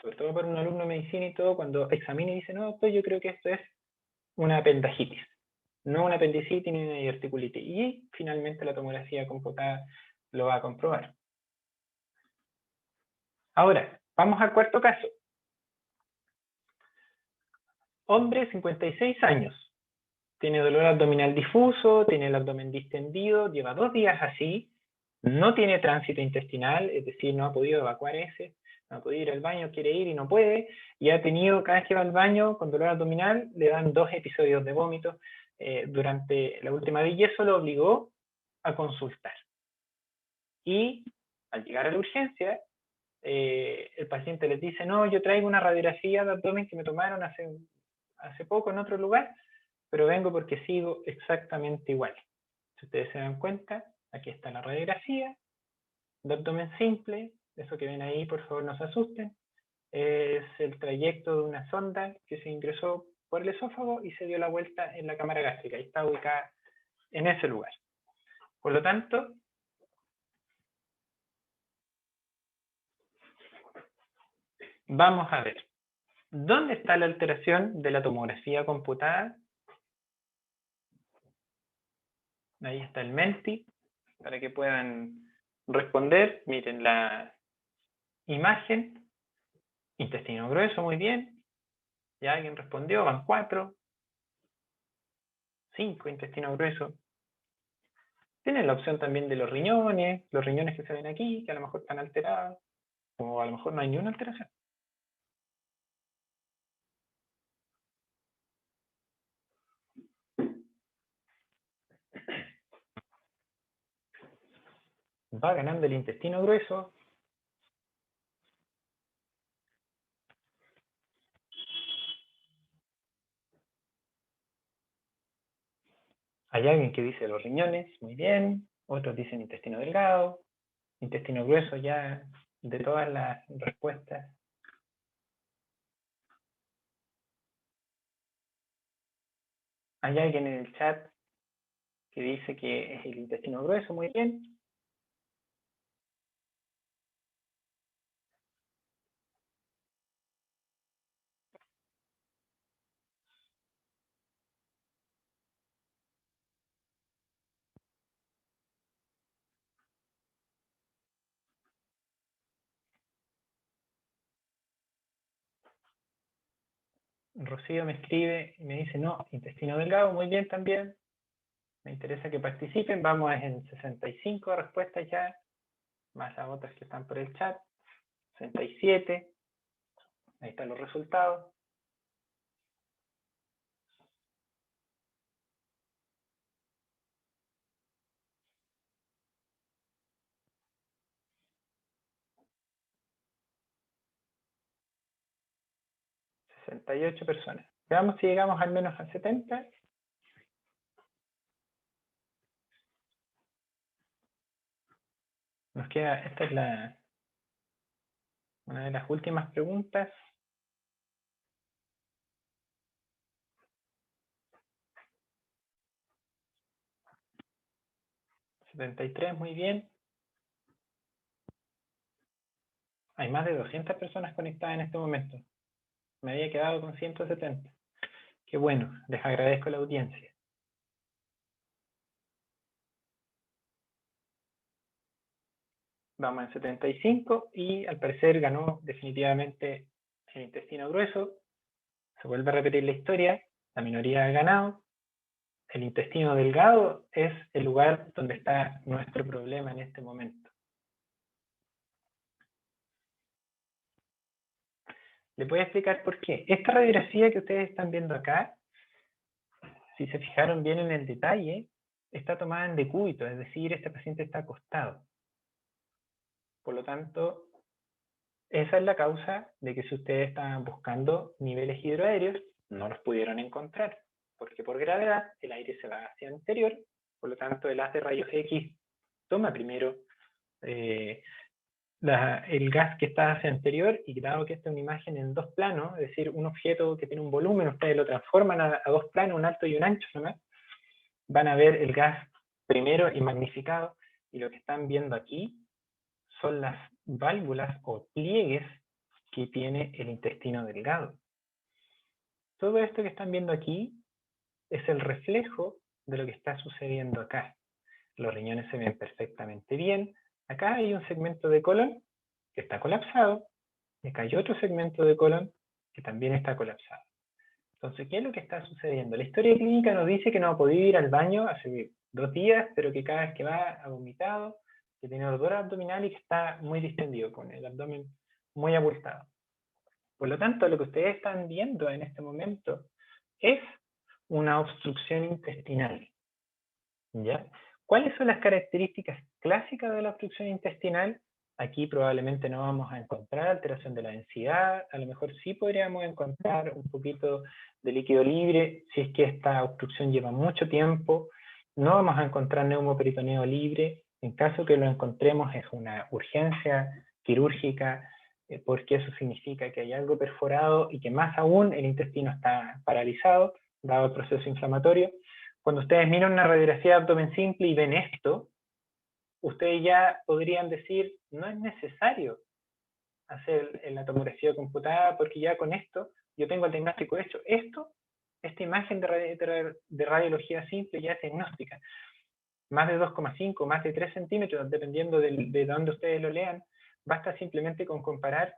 Sobre todo para un alumno de medicina y todo, cuando examina y dice, no, doctor, yo creo que esto es una apendicitis, no una apendicitis ni una diverticulitis. Y finalmente la tomografía computada lo va a comprobar. Ahora, vamos al cuarto caso. Hombre, 56 años. Tiene dolor abdominal difuso, tiene el abdomen distendido, lleva 2 días así, no tiene tránsito intestinal, es decir, no ha podido evacuar heces, no ha podido ir al baño, quiere ir y no puede, y ha tenido, cada vez que va al baño con dolor abdominal, le dan 2 episodios de vómito durante la última vez, y eso lo obligó a consultar. Y al llegar a la urgencia, el paciente les dice, no, yo traigo una radiografía de abdomen que me tomaron hace poco en otro lugar, pero vengo porque sigo exactamente igual. Si ustedes se dan cuenta, aquí está la radiografía de abdomen simple, eso que ven ahí, por favor no se asusten, es el trayecto de una sonda que se ingresó por el esófago y se dio la vuelta en la cámara gástrica, y está ubicada en ese lugar. Por lo tanto, vamos a ver, ¿dónde está la alteración de la tomografía computada? Ahí está el Menti, para que puedan responder. Miren la imagen, intestino grueso, muy bien. Ya alguien respondió, van 4, 5, intestino grueso. Tienen la opción también de los riñones que se ven aquí, que a lo mejor están alterados, o a lo mejor no hay ni una alteración. Va ganando el intestino grueso. Hay alguien que dice los riñones, muy bien. Otros dicen intestino delgado, intestino grueso, ya de todas las respuestas. Hay alguien en el chat que dice que es el intestino grueso, muy bien. Rocío me escribe y me dice, no, intestino delgado, muy bien también. Me interesa que participen. Vamos en 65 respuestas ya, más las otras que están por el chat. 67. Ahí están los resultados. ...68 personas. Veamos si llegamos al menos a 70. Nos queda, esta es una de las últimas preguntas. 73, muy bien. Hay más de 200 personas conectadas en este momento. Me había quedado con 170. Qué bueno, les agradezco la audiencia. Vamos en 75 y al parecer ganó definitivamente el intestino grueso. Se vuelve a repetir la historia, la minoría ha ganado. El intestino delgado es el lugar donde está nuestro problema en este momento. Les voy a explicar por qué. Esta radiografía que ustedes están viendo acá, si se fijaron bien en el detalle, está tomada en decúbito, es decir, este paciente está acostado. Por lo tanto, esa es la causa de que si ustedes estaban buscando niveles hidroaéreos, no los pudieron encontrar, porque por gravedad el aire se va hacia anterior, por lo tanto el haz de rayos X toma primero el gas que está hacia anterior, y dado que esta es una imagen en 2 planos, es decir, un objeto que tiene un volumen, ustedes lo transforman a 2 planos, un alto y un ancho nomás, van a ver el gas primero y magnificado, Y lo que están viendo aquí son las válvulas o pliegues que tiene el intestino delgado. Todo esto que están viendo aquí es el reflejo de lo que está sucediendo acá. Los riñones se ven perfectamente bien. Acá hay un segmento de colon que está colapsado, y acá hay otro segmento de colon que también está colapsado. Entonces, ¿qué es lo que está sucediendo? La historia clínica nos dice que no ha podido ir al baño hace 2 días, pero que cada vez que va ha vomitado, que tiene dolor abdominal y que está muy distendido, con el abdomen muy abultado. Por lo tanto, lo que ustedes están viendo en este momento es una obstrucción intestinal. ¿Ya? ¿Cuáles son las características clásicas de la obstrucción intestinal? Aquí probablemente no vamos a encontrar alteración de la densidad, a lo mejor sí podríamos encontrar un poquito de líquido libre, si es que esta obstrucción lleva mucho tiempo. No vamos a encontrar neumoperitoneo libre, en caso que lo encontremos es una urgencia quirúrgica, porque eso significa que hay algo perforado y que más aún el intestino está paralizado, dado el proceso inflamatorio. Cuando ustedes miran una radiografía de abdomen simple y ven esto, ustedes ya podrían decir, no es necesario hacer la tomografía computada porque ya con esto yo tengo el diagnóstico hecho. Esta imagen de radiología simple ya es diagnóstica. Más de 2,5, más de 3 centímetros, dependiendo de dónde ustedes lo lean, basta simplemente con comparar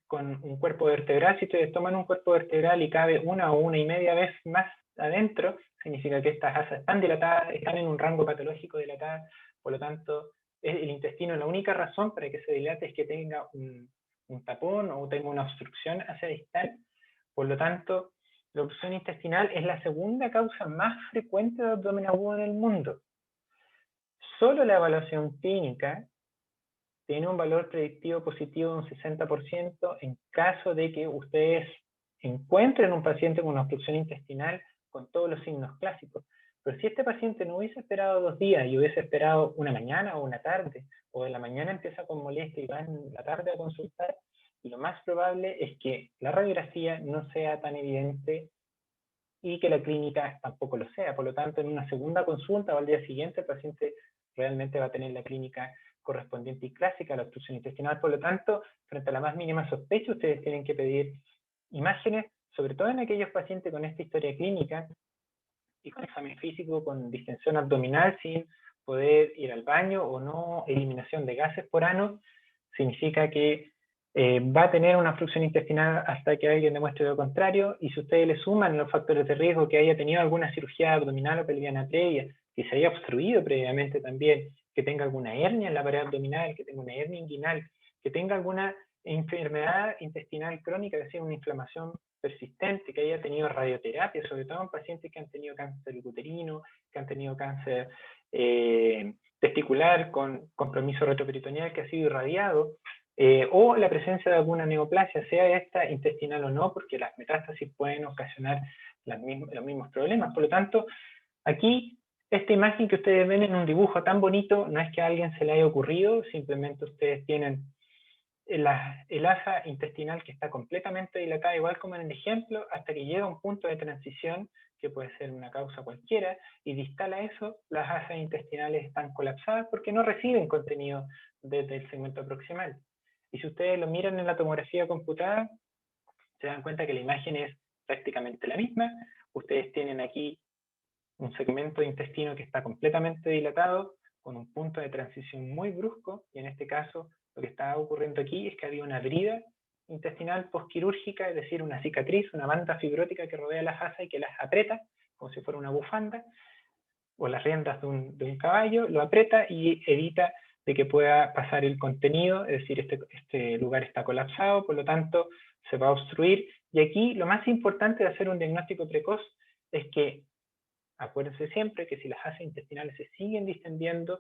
con un cuerpo vertebral. Si ustedes toman un cuerpo vertebral y cabe una o una y media vez más adentro, significa que estas asas están dilatadas, están en un rango patológico dilatadas, por lo tanto, el intestino, la única razón para que se dilate es que tenga un tapón o tenga una obstrucción hacia distal. Por lo tanto, la obstrucción intestinal es la segunda causa más frecuente de abdomen agudo en el mundo. Solo la evaluación clínica tiene un valor predictivo positivo de un 60% en caso de que ustedes encuentren un paciente con una obstrucción intestinal con todos los signos clásicos. Pero si este paciente no hubiese esperado 2 días y hubiese esperado una mañana o una tarde, o en la mañana empieza con molestia y va en la tarde a consultar, lo más probable es que la radiografía no sea tan evidente y que la clínica tampoco lo sea. Por lo tanto, en una segunda consulta o al día siguiente, el paciente realmente va a tener la clínica correspondiente y clásica a la obstrucción intestinal. Por lo tanto, frente a la más mínima sospecha, ustedes tienen que pedir imágenes, sobre todo en aquellos pacientes con esta historia clínica y con examen físico, con distensión abdominal sin poder ir al baño o no eliminación de gases por ano, significa que va a tener una obstrucción intestinal hasta que alguien demuestre lo contrario. Y si ustedes le suman los factores de riesgo, que haya tenido alguna cirugía abdominal o pelviana previa, que se haya obstruido previamente también, que tenga alguna hernia en la pared abdominal, que tenga una hernia inguinal, que tenga alguna enfermedad intestinal crónica, es decir, una inflamación persistente, que haya tenido radioterapia, sobre todo en pacientes que han tenido cáncer uterino, que han tenido cáncer testicular con compromiso retroperitoneal que ha sido irradiado, o la presencia de alguna neoplasia, sea esta intestinal o no, porque las metástasis pueden ocasionar los mismos problemas. Por lo tanto, aquí, esta imagen que ustedes ven en un dibujo tan bonito, no es que a alguien se le haya ocurrido, simplemente ustedes tienen el asa intestinal que está completamente dilatada, igual como en el ejemplo, hasta que llega a un punto de transición, que puede ser una causa cualquiera, y distal a eso, las asas intestinales están colapsadas porque no reciben contenido desde el segmento proximal. Y si ustedes lo miran en la tomografía computada, se dan cuenta que la imagen es prácticamente la misma. Ustedes tienen aquí un segmento de intestino que está completamente dilatado, con un punto de transición muy brusco, y en este caso lo que está ocurriendo aquí es que había una brida intestinal posquirúrgica, es decir, una cicatriz, una banda fibrótica que rodea las asas y que las aprieta, como si fuera una bufanda, o las riendas de un caballo, lo aprieta y evita de que pueda pasar el contenido, es decir, este lugar está colapsado, por lo tanto se va a obstruir. Y aquí lo más importante de hacer un diagnóstico precoz es que acuérdense siempre que si las asas intestinales se siguen distendiendo,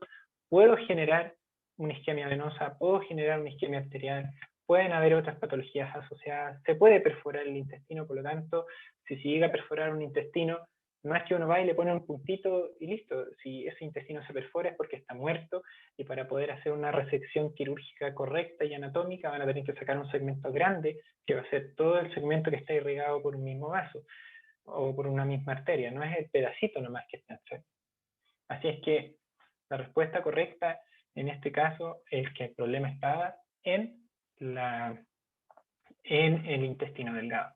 puedo generar una isquemia venosa, puedo generar una isquemia arterial, pueden haber otras patologías asociadas, se puede perforar el intestino, por lo tanto, si se llega a perforar un intestino, no es que uno va y le pone un puntito y listo. Si ese intestino se perfora es porque está muerto, y para poder hacer una resección quirúrgica correcta y anatómica van a tener que sacar un segmento grande, que va a ser todo el segmento que está irrigado por un mismo vaso o por una misma arteria, no es el pedacito nomás que está enfermo. Así es que La respuesta correcta en este caso es que el problema estaba en el intestino delgado.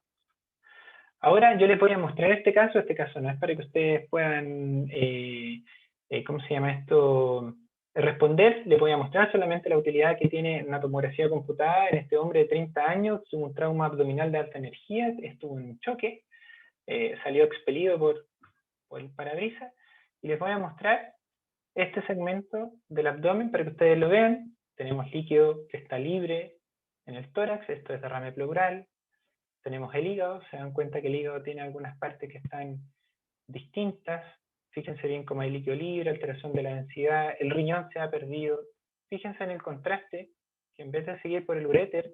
Ahora yo les voy a mostrar este caso no es para que ustedes puedan, ¿cómo se llama esto?, responder. Les voy a mostrar solamente la utilidad que tiene una tomografía computada en este hombre de 30 años, tuvo un trauma abdominal de alta energía, estuvo en un choque, salió expelido por el parabrisas, y les voy a mostrar este segmento del abdomen para que ustedes lo vean. Tenemos líquido que está libre en el tórax, esto es derrame pleural. Tenemos el hígado, se dan cuenta que el hígado tiene algunas partes que están distintas. Fíjense bien cómo hay líquido libre, alteración de la densidad, el riñón se ha perdido. Fíjense en el contraste, que en vez de seguir por el uréter,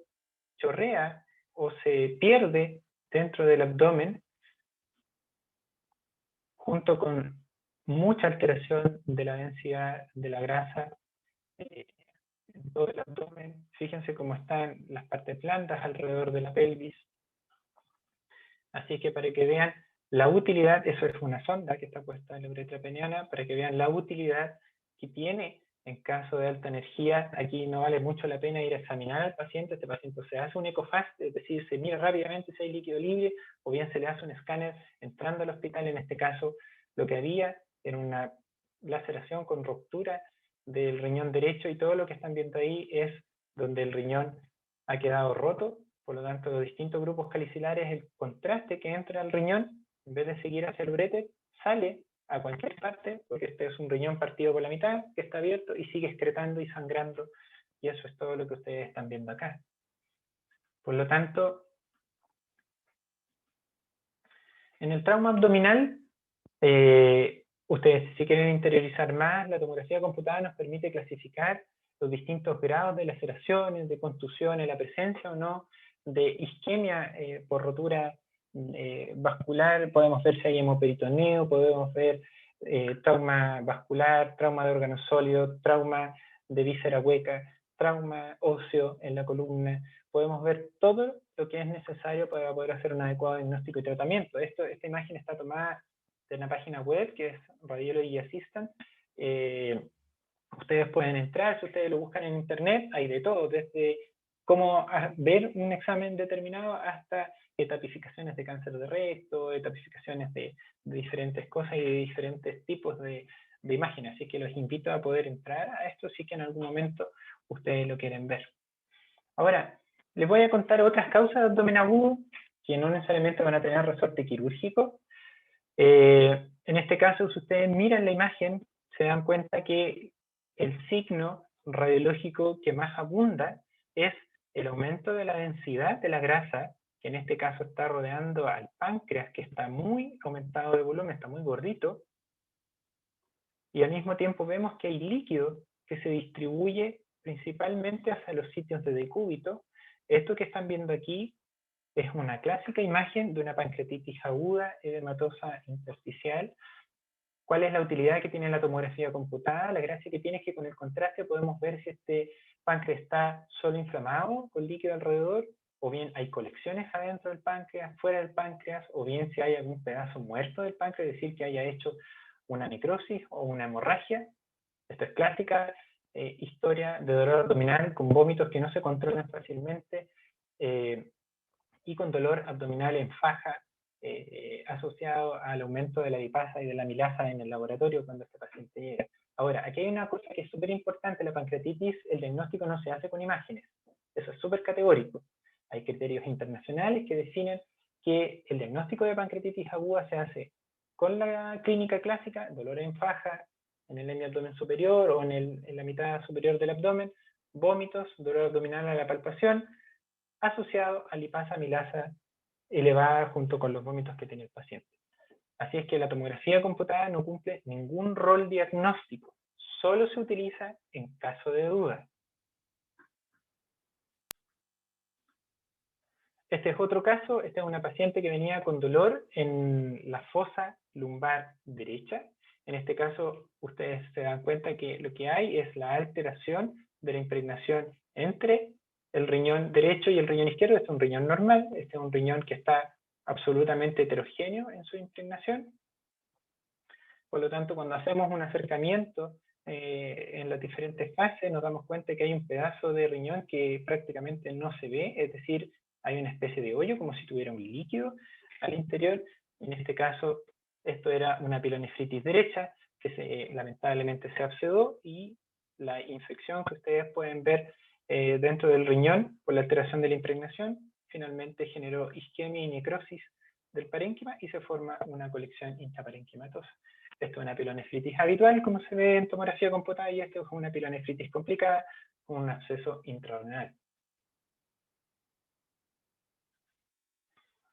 chorrea o se pierde dentro del abdomen, junto con mucha alteración de la densidad de la grasa en todo el abdomen. Fíjense cómo están las partes blandas alrededor de la pelvis. Así que para que vean la utilidad, eso es una sonda que está puesta en la uretra peniana, para que vean la utilidad que tiene en caso de alta energía. Aquí no vale mucho la pena ir a examinar al paciente. Este paciente se hace un ecofast, es decir, se mira rápidamente si hay líquido libre, o bien se le hace un escáner entrando al hospital. En este caso, lo que había era una laceración con ruptura del riñón derecho, y todo lo que están viendo ahí es donde el riñón ha quedado roto. Por lo tanto, los distintos grupos calicilares, el contraste que entra al riñón, en vez de seguir hacia el uréter, sale a cualquier parte, porque este es un riñón partido por la mitad, que está abierto y sigue excretando y sangrando, y eso es todo lo que ustedes están viendo acá. Por lo tanto, en el trauma abdominal, ustedes si quieren interiorizar más, la tomografía computada nos permite clasificar los distintos grados de laceraciones, de contusiones, la presencia o no de isquemia por rotura vascular. Podemos ver si hay hemoperitoneo, podemos ver trauma vascular, trauma de órganos sólidos, trauma de víscera hueca, trauma óseo en la columna. Podemos ver todo lo que es necesario para poder hacer un adecuado diagnóstico y tratamiento. Esta imagen está tomada de una página web que es Radiology Assistant. Ustedes pueden entrar, si ustedes lo buscan en internet, hay de todo, desde cómo ver un examen determinado hasta etapificaciones de cáncer de recto, etapificaciones de diferentes cosas y de diferentes tipos de imágenes. Así que los invito a poder entrar a esto si que en algún momento ustedes lo quieren ver. Ahora, les voy a contar otras causas de abdomen agudo que no necesariamente van a tener resorte quirúrgico. En este caso, si ustedes miran la imagen, se dan cuenta que el signo radiológico que más abunda es el aumento de la densidad de la grasa, que en este caso está rodeando al páncreas, que está muy aumentado de volumen, está muy gordito, y al mismo tiempo vemos que hay líquido que se distribuye principalmente hacia los sitios de decúbito. Esto que están viendo aquí es una clásica imagen de una pancreatitis aguda edematosa intersticial. ¿Cuál es la utilidad que tiene la tomografía computada? La gracia que tiene es que con el contraste podemos ver si este páncreas está solo inflamado con líquido alrededor, o bien hay colecciones adentro del páncreas, fuera del páncreas, o bien si hay algún pedazo muerto del páncreas, es decir, que haya hecho una necrosis o una hemorragia. Esta es clásica historia de dolor abdominal con vómitos que no se controlan fácilmente, y con dolor abdominal en faja, asociado al aumento de la lipasa y de la amilasa en el laboratorio cuando este paciente llega. Ahora, aquí hay una cosa que es súper importante: la pancreatitis, el diagnóstico no se hace con imágenes. Eso es súper categórico. Hay criterios internacionales que definen que el diagnóstico de pancreatitis aguda se hace con la clínica clásica, dolor en faja, en el abdomen superior o en la mitad superior del abdomen, vómitos, dolor abdominal a la palpación, asociado a lipasa amilasa elevada junto con los vómitos que tiene el paciente. Así es que la tomografía computada no cumple ningún rol diagnóstico, solo se utiliza en caso de duda. Este es otro caso. Esta es una paciente que venía con dolor en la fosa lumbar derecha. En este caso, ustedes se dan cuenta que lo que hay es la alteración de la impregnación entre el riñón derecho y el riñón izquierdo. Este es un riñón normal, este es un riñón que está absolutamente heterogéneo en su impregnación. Por lo tanto, cuando hacemos un acercamiento en las diferentes fases, nos damos cuenta que hay un pedazo de riñón que prácticamente no se ve, es decir, hay una especie de hoyo como si tuviera un líquido al interior. En este caso, esto era una pilonefritis derecha que lamentablemente se abscedó, y la infección que ustedes pueden ver dentro del riñón por la alteración de la impregnación finalmente generó isquemia y necrosis del parénquima y se forma una colección intraparenquimatosa. Esto es una pilonefritis habitual, como se ve en tomografía computada, y esto es una pilonefritis complicada con un absceso intrarenal.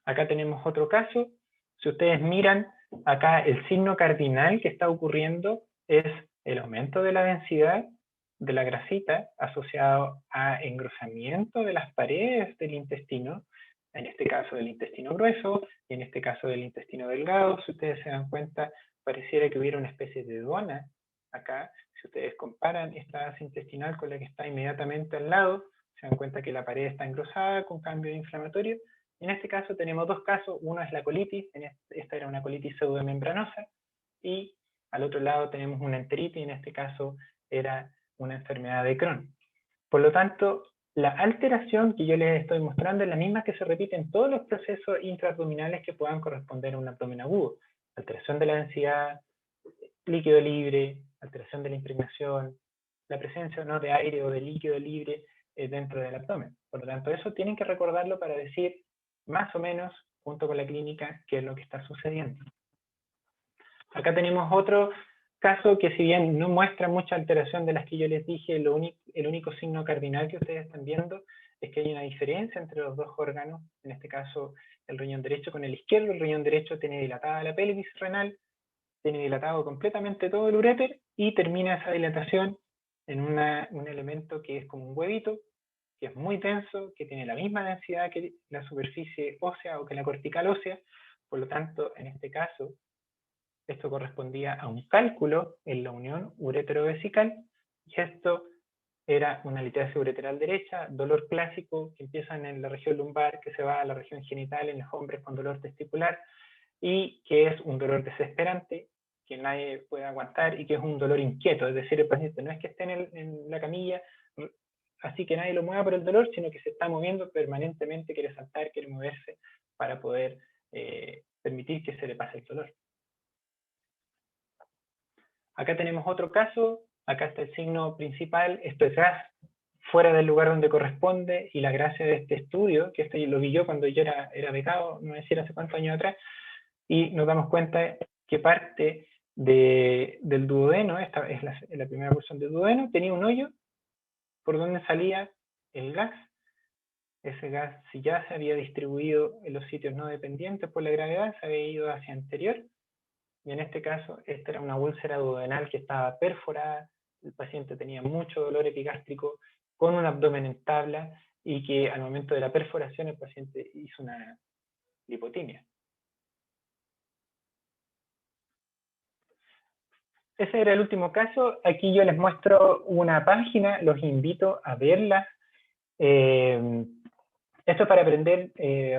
Acá tenemos otro caso. Si ustedes miran, acá el signo cardinal que está ocurriendo es el aumento de la densidad de la grasita asociado a engrosamiento de las paredes del intestino, en este caso del intestino grueso, y en este caso del intestino delgado. Si ustedes se dan cuenta, pareciera que hubiera una especie de dona acá. Si ustedes comparan esta asa intestinal con la que está inmediatamente al lado, se dan cuenta que la pared está engrosada con cambio inflamatorio. En este caso tenemos dos casos. Uno es la colitis, esta era una colitis pseudomembranosa, y al otro lado tenemos una enteritis, en este caso era una enfermedad de Crohn. Por lo tanto, la alteración que yo les estoy mostrando es la misma que se repite en todos los procesos intraabdominales que puedan corresponder a un abdomen agudo. Alteración de la densidad, líquido libre, alteración de la impregnación, la presencia o no de aire o de líquido libre dentro del abdomen. Por lo tanto, eso tienen que recordarlo para decir más o menos, junto con la clínica, qué es lo que está sucediendo. Acá tenemos otro caso que, si bien no muestra mucha alteración de las que yo les dije, el único signo cardinal que ustedes están viendo es que hay una diferencia entre los dos órganos, en este caso el riñón derecho con el izquierdo. El riñón derecho tiene dilatada la pelvis renal, tiene dilatado completamente todo el uréter, y termina esa dilatación en un elemento que es como un huevito, que es muy denso, que tiene la misma densidad que la superficie ósea o que la cortical ósea. Por lo tanto, en este caso, esto correspondía a un cálculo en la unión uretero-vesical, y esto era una litiasis ureteral derecha, dolor clásico que empieza en la región lumbar, que se va a la región genital en los hombres con dolor testicular, y que es un dolor desesperante que nadie puede aguantar y que es un dolor inquieto. Es decir, el paciente no es que esté en la camilla así que nadie lo mueva por el dolor, sino que se está moviendo permanentemente, quiere saltar, quiere moverse para poder permitir que se le pase el dolor. Acá tenemos otro caso. Acá está el signo principal. Esto es gas fuera del lugar donde corresponde, y la gracia de este estudio, que este lo vi yo cuando yo era becado, no decir hace cuántos años atrás, y nos damos cuenta que parte del duodeno, esta es la primera porción del duodeno, tenía un hoyo por donde salía el gas. Ese gas, si ya se había distribuido en los sitios no dependientes por la gravedad, se había ido hacia anterior, y en este caso esta era una úlcera duodenal que estaba perforada. El paciente tenía mucho dolor epigástrico con un abdomen en tabla, y que al momento de la perforación el paciente hizo una lipotimia. Ese era el último caso. Aquí yo les muestro una página, los invito a verla. Esto es para aprender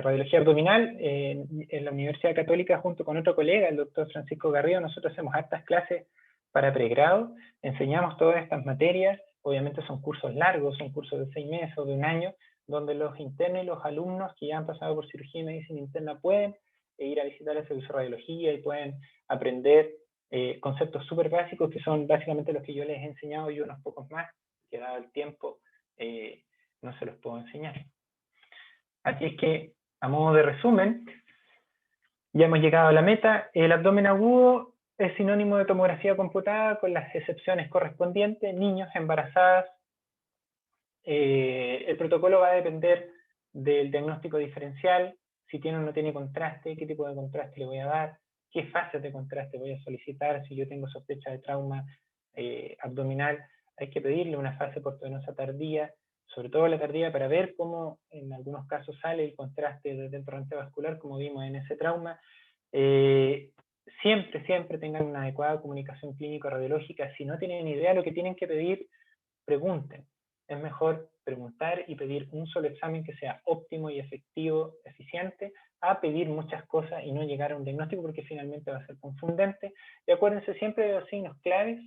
radiología abdominal en la Universidad Católica, junto con otro colega, el doctor Francisco Garrido. Nosotros hacemos hartas clases para pregrado, enseñamos todas estas materias. Obviamente son cursos largos, son cursos de 6 meses o de 1 año, donde los internos y los alumnos que ya han pasado por cirugía y medicina interna pueden ir a visitar el servicio de radiología y pueden aprender conceptos súper básicos, que son básicamente los que yo les he enseñado, y unos pocos más, que dado el tiempo no se los puedo enseñar. Así es que, a modo de resumen, ya hemos llegado a la meta. El abdomen agudo es sinónimo de tomografía computada con las excepciones correspondientes: niños, embarazadas. El protocolo va a depender del diagnóstico diferencial, si tiene o no tiene contraste, qué tipo de contraste le voy a dar, qué fases de contraste voy a solicitar. Si yo tengo sospecha de trauma abdominal, hay que pedirle una fase portovenosa tardía, sobre todo la tardía, para ver cómo en algunos casos sale el contraste desde el torrente vascular, como vimos en ese trauma. Siempre tengan una adecuada comunicación clínico-radiológica. Si no tienen idea de lo que tienen que pedir, pregunten. Es mejor preguntar y pedir un solo examen que sea óptimo y efectivo, eficiente, a pedir muchas cosas y no llegar a un diagnóstico, porque finalmente va a ser confundente. Y acuérdense siempre de los signos claves,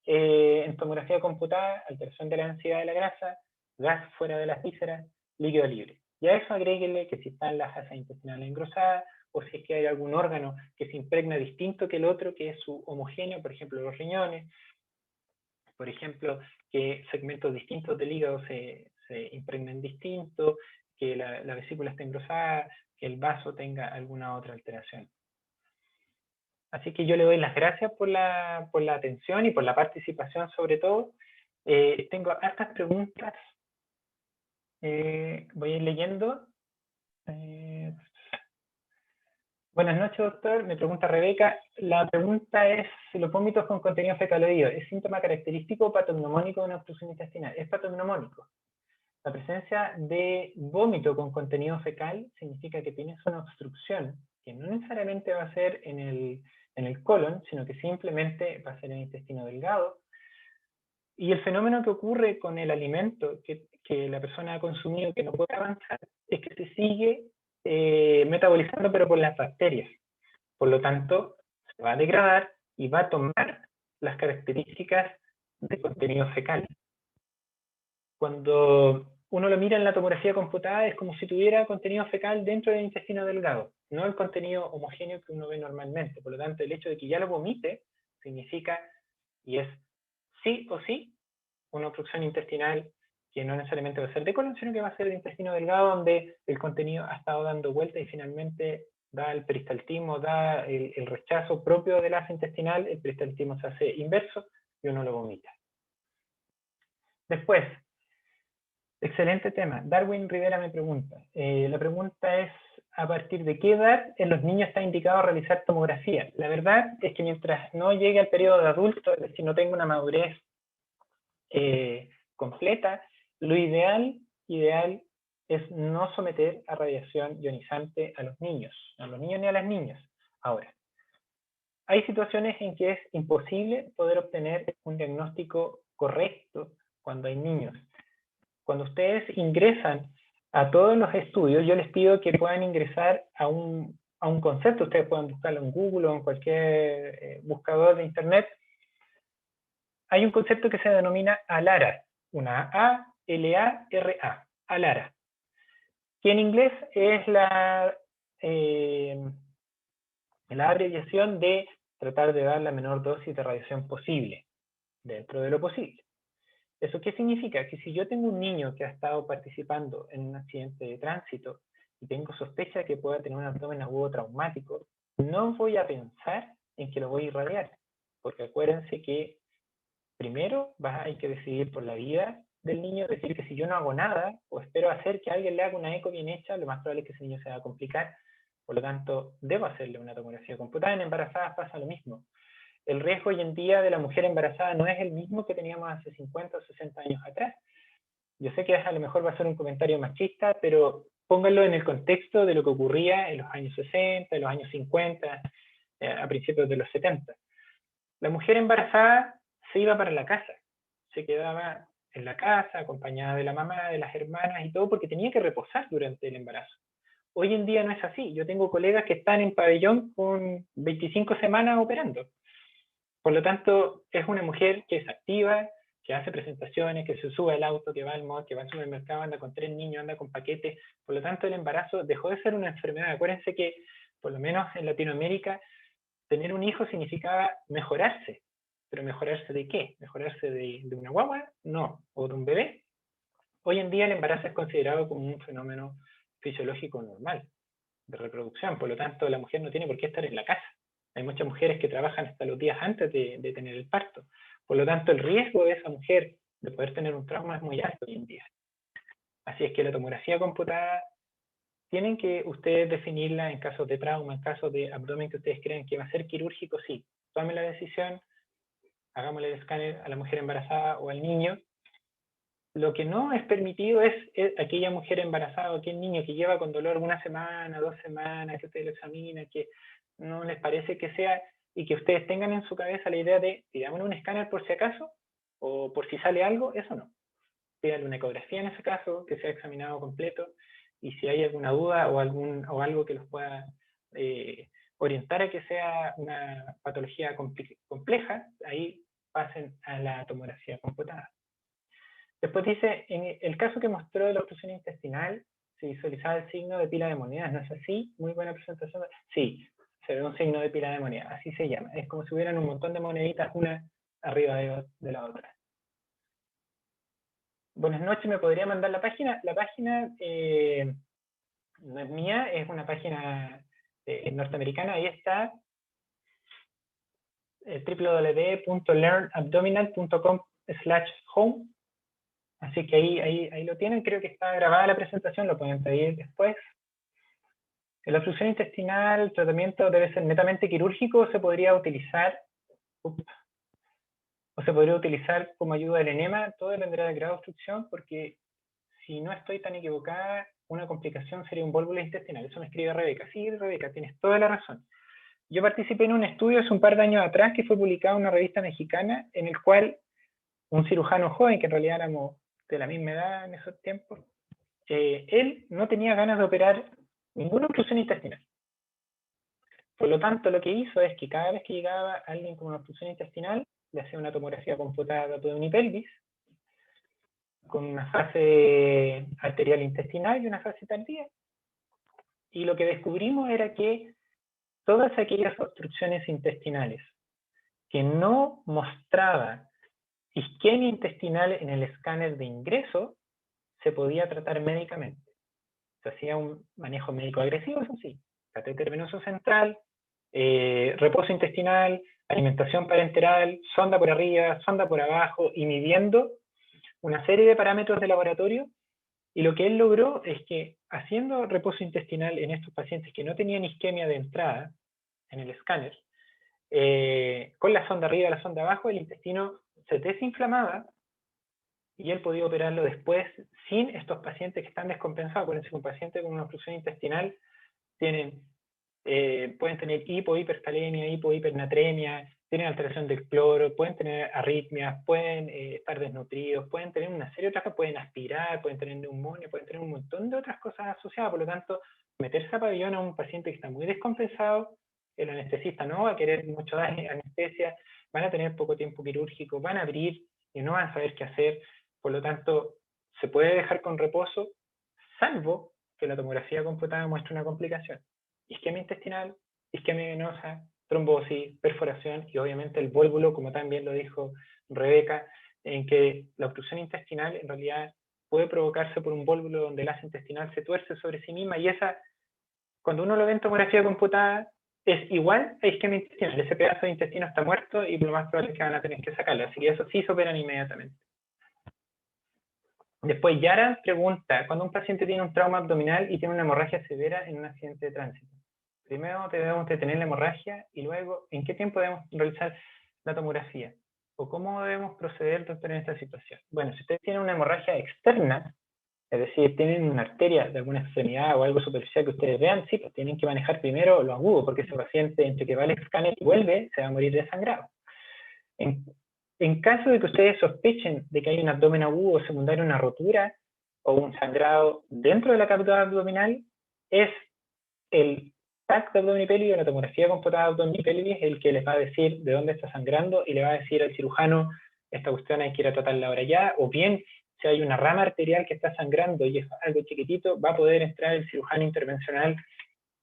en tomografía computada, alteración de la densidad de la grasa, gas fuera de las vísceras, líquido libre. Y a eso agréguenle que si están las asas intestinales engrosadas, o si es que hay algún órgano que se impregna distinto que el otro, que es su homogéneo, por ejemplo los riñones, por ejemplo, que segmentos distintos del hígado se impregnen distinto, que la vesícula esté engrosada, que el vaso tenga alguna otra alteración. Así que yo le doy las gracias por la atención y por la participación sobre todo. Tengo hartas preguntas. Voy a ir leyendo. Buenas noches, doctor. Me pregunta Rebeca. La pregunta es si los vómitos con contenido fecaloideo es síntoma característico o patognomónico de una obstrucción intestinal. Es patognomónico. La presencia de vómito con contenido fecal significa que tienes una obstrucción que no necesariamente va a ser en el colon, sino que simplemente va a ser en el intestino delgado. Y el fenómeno que ocurre con el alimento que la persona ha consumido que no puede avanzar es que se sigue metabolizando pero por las bacterias. Por lo tanto, se va a degradar y va a tomar las características de contenido fecal. Cuando uno lo mira en la tomografía computada es como si tuviera contenido fecal dentro del intestino delgado, no el contenido homogéneo que uno ve normalmente. Por lo tanto, el hecho de que ya lo vomite significa, y es sí o sí, una obstrucción intestinal que no necesariamente va a ser de colon, sino que va a ser de intestino delgado, donde el contenido ha estado dando vuelta y finalmente da el peristaltismo, da el rechazo propio del asa intestinal, el peristaltismo se hace inverso y uno lo vomita. Después, excelente tema. Darwin Rivera me pregunta. La pregunta es, ¿a partir de qué edad en los niños está indicado realizar tomografía? La verdad es que mientras no llegue al periodo de adulto, es decir, no tenga una madurez completa, lo ideal es no someter a radiación ionizante a los niños ni a las niñas. Ahora, hay situaciones en que es imposible poder obtener un diagnóstico correcto cuando hay niños. Cuando ustedes ingresan a todos los estudios, yo les pido que puedan ingresar a un concepto. Ustedes pueden buscarlo en Google o en cualquier buscador de internet. Hay un concepto que se denomina ALARA, una A-L-A-R-A, ALARA, que en inglés es la abreviación de tratar de dar la menor dosis de radiación posible, dentro de lo posible. ¿Eso qué significa? Que si yo tengo un niño que ha estado participando en un accidente de tránsito y tengo sospecha de que pueda tener un abdomen agudo traumático, no voy a pensar en que lo voy a irradiar, porque acuérdense que primero hay que decidir por la vida del niño, es decir, que si yo no hago nada o espero hacer que alguien le haga una eco bien hecha, lo más probable es que ese niño se va a complicar. Por lo tanto, debo hacerle una tomografía computada. En embarazadas pasa lo mismo. El riesgo hoy en día de la mujer embarazada no es el mismo que teníamos hace 50 o 60 años atrás. Yo sé que a lo mejor va a ser un comentario machista, pero pónganlo en el contexto de lo que ocurría en los años 60, en los años 50, a principios de los 70. La mujer embarazada se iba para la casa, se quedaba en la casa, acompañada de la mamá, de las hermanas y todo, porque tenía que reposar durante el embarazo. Hoy en día no es así. Yo tengo colegas que están en pabellón con 25 semanas operando. Por lo tanto, es una mujer que es activa, que hace presentaciones, que se sube al auto, que va al mall, que va al supermercado, anda con 3 niños, anda con paquetes. Por lo tanto, el embarazo dejó de ser una enfermedad. Acuérdense que, por lo menos en Latinoamérica, tener un hijo significaba mejorarse. ¿Pero mejorarse de qué? ¿Mejorarse de una guagua? No. ¿O de un bebé? Hoy en día el embarazo es considerado como un fenómeno fisiológico normal de reproducción. Por lo tanto, la mujer no tiene por qué estar en la casa. Hay muchas mujeres que trabajan hasta los días antes de tener el parto. Por lo tanto, el riesgo de esa mujer de poder tener un trauma es muy alto hoy en día. Así es que la tomografía computada tienen que ustedes definirla en casos de trauma, en casos de abdomen que ustedes creen que va a ser quirúrgico, sí. Tomen la decisión, hagámosle el escáner a la mujer embarazada o al niño. Lo que no es permitido es aquella mujer embarazada o aquel niño que lleva con dolor 1 semana, 2 semanas, que ustedes lo examinan, que no les parece que sea, y que ustedes tengan en su cabeza la idea de, pidámosle un escáner por si acaso, o por si sale algo, eso no. Pídale una ecografía en ese caso, que sea examinado completo, y si hay alguna duda o algo que los pueda orientar a que sea una patología compleja, ahí pasen a la tomografía computada. Después dice, en el caso que mostró de la obstrucción intestinal, se visualizaba el signo de pila de monedas, ¿no es así? Muy buena presentación. Sí, se ve un signo de pila de monedas, así se llama. Es como si hubieran un montón de moneditas una arriba de la otra. Buenas noches, ¿me podría mandar la página? La página no es mía, es una página norteamericana, ahí está, www.learnabdominal.com/home. Así que ahí lo tienen, creo que está grabada la presentación, lo pueden pedir después. En la obstrucción intestinal, el tratamiento debe ser netamente quirúrgico o se podría utilizar como ayuda del enema. Todo dependerá del grado de obstrucción, porque si no estoy tan equivocada, una complicación sería un vólvulo intestinal. Eso me escribe Rebeca. Sí, Rebeca, tienes toda la razón. Yo participé en un estudio hace un par de años atrás que fue publicado en una revista mexicana, en el cual un cirujano joven, que en realidad éramos de la misma edad en esos tiempos, él no tenía ganas de operar ninguna obstrucción intestinal. Por lo tanto, lo que hizo es que cada vez que llegaba alguien con una obstrucción intestinal, le hacía una tomografía computada de abdomen y pelvis, con una fase arterial intestinal y una fase tardía. Y lo que descubrimos era que todas aquellas obstrucciones intestinales que no mostraba isquemia intestinal en el escáner de ingreso, se podía tratar médicamente. Se hacía un manejo médico agresivo, eso sí, catéter venoso central, reposo intestinal, alimentación parenteral, sonda por arriba, sonda por abajo, y midiendo una serie de parámetros de laboratorio. Y lo que él logró es que haciendo reposo intestinal en estos pacientes que no tenían isquemia de entrada en el escáner, con la sonda arriba y la sonda abajo, el intestino se desinflamaba y él podía operarlo después sin estos pacientes que están descompensados. Acuérdense que un paciente con una obstrucción intestinal pueden tener hipercalemia, hipernatremia, tienen alteración del cloro, pueden tener arritmias, pueden estar desnutridos, pueden tener una serie de otras cosas, pueden aspirar, pueden tener neumonía, pueden tener un montón de otras cosas asociadas. Por lo tanto, meterse a pabellón a un paciente que está muy descompensado, el anestesista no va a querer mucho dar anestesia, van a tener poco tiempo quirúrgico, van a abrir y no van a saber qué hacer. Por lo tanto, se puede dejar con reposo, salvo que la tomografía computada muestre una complicación. Isquemia intestinal, isquemia venosa, trombosis, perforación y obviamente el vólvulo, como también lo dijo Rebeca, en que la obstrucción intestinal en realidad puede provocarse por un vólvulo donde el asa intestinal se tuerce sobre sí misma, y esa, cuando uno lo ve en tomografía computada, es igual a isquemia intestinal. Ese pedazo de intestino está muerto y lo más probable es que van a tener que sacarlo, así que eso sí se operan inmediatamente. Después, Yara pregunta, cuando un paciente tiene un trauma abdominal y tiene una hemorragia severa en un accidente de tránsito, primero debemos detener la hemorragia y luego, ¿en qué tiempo debemos realizar la tomografía? ¿O cómo debemos proceder, doctor, en esta situación? Bueno, si ustedes tienen una hemorragia externa, es decir, tienen una arteria de alguna extremidad o algo superficial que ustedes vean, sí, pues tienen que manejar primero lo agudo, porque ese paciente, entre que va al escáner y vuelve, se va a morir desangrado. En caso de que ustedes sospechen de que hay un abdomen agudo secundario a una rotura o un sangrado dentro de la cavidad abdominal, es el TAC de abdomen y pelvis o la tomografía computada de abdomen y pelvis el que les va a decir de dónde está sangrando y le va a decir al cirujano, esta cuestión hay que ir a tratarla ahora ya, o bien, si hay una rama arterial que está sangrando y es algo chiquitito, va a poder entrar el cirujano intervencional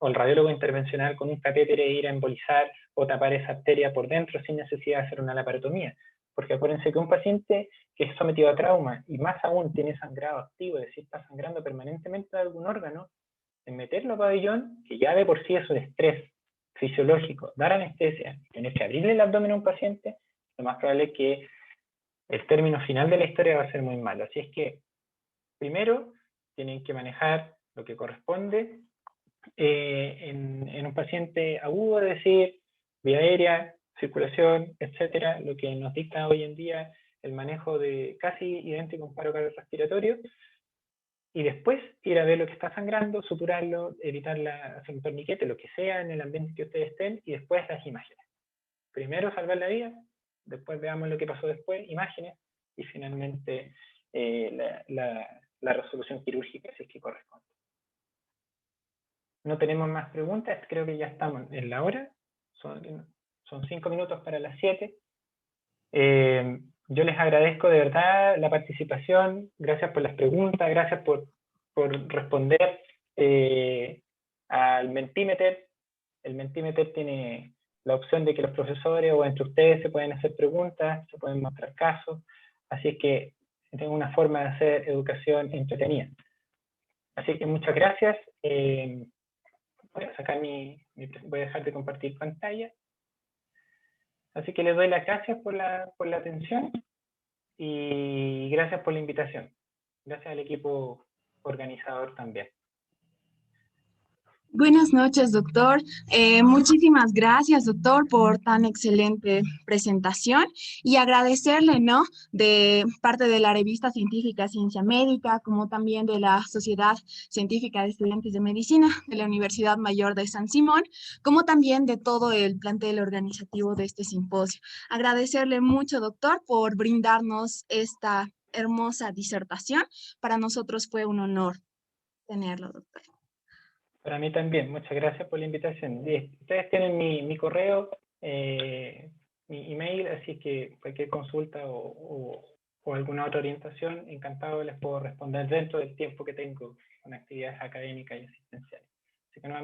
o el radiólogo intervencional con un catéter e ir a embolizar o tapar esa arteria por dentro sin necesidad de hacer una laparotomía. Porque acuérdense que un paciente que es sometido a trauma y más aún tiene sangrado activo, es decir, está sangrando permanentemente de algún órgano, en meterlo a pabellón, que ya de por sí es un estrés fisiológico, dar anestesia, tener que abrirle el abdomen a un paciente, lo más probable es que el término final de la historia va a ser muy malo. Así es que, primero, tienen que manejar lo que corresponde en un paciente agudo, es decir, vía aérea, circulación, etcétera, lo que nos dicta hoy en día el manejo de casi idéntico a un paro cardiorrespiratorio, y después ir a ver lo que está sangrando, suturarlo, evitar hacer un torniquete, lo que sea en el ambiente que ustedes estén, y después las imágenes. Primero salvar la vida, después veamos lo que pasó después, imágenes, y finalmente la resolución quirúrgica, si es que corresponde. No tenemos más preguntas, creo que ya estamos en la hora, son 5 minutos para las 7. Yo les agradezco de verdad la participación, gracias por las preguntas, gracias por responder al Mentimeter. El Mentimeter tiene la opción de que los profesores o entre ustedes se pueden hacer preguntas, se pueden mostrar casos, así es que tengo una forma de hacer educación entretenida. Así que muchas gracias. Voy a sacar voy a dejar de compartir pantalla. Así que les doy las gracias por la atención y gracias por la invitación. Gracias al equipo organizador también. Buenas noches, doctor. Muchísimas gracias, doctor, por tan excelente presentación y agradecerle, ¿no? De parte de la revista científica Ciencia Médica, como también de la Sociedad Científica de Estudiantes de Medicina de la Universidad Mayor de San Simón, como también de todo el plantel organizativo de este simposio. Agradecerle mucho, doctor, por brindarnos esta hermosa disertación. Para nosotros fue un honor tenerlo, doctor. Para mí también, muchas gracias por la invitación. Ustedes tienen mi correo, mi email, así que cualquier consulta o alguna otra orientación, encantado les puedo responder dentro del tiempo que tengo con actividades académicas y asistenciales. Así que nuevamente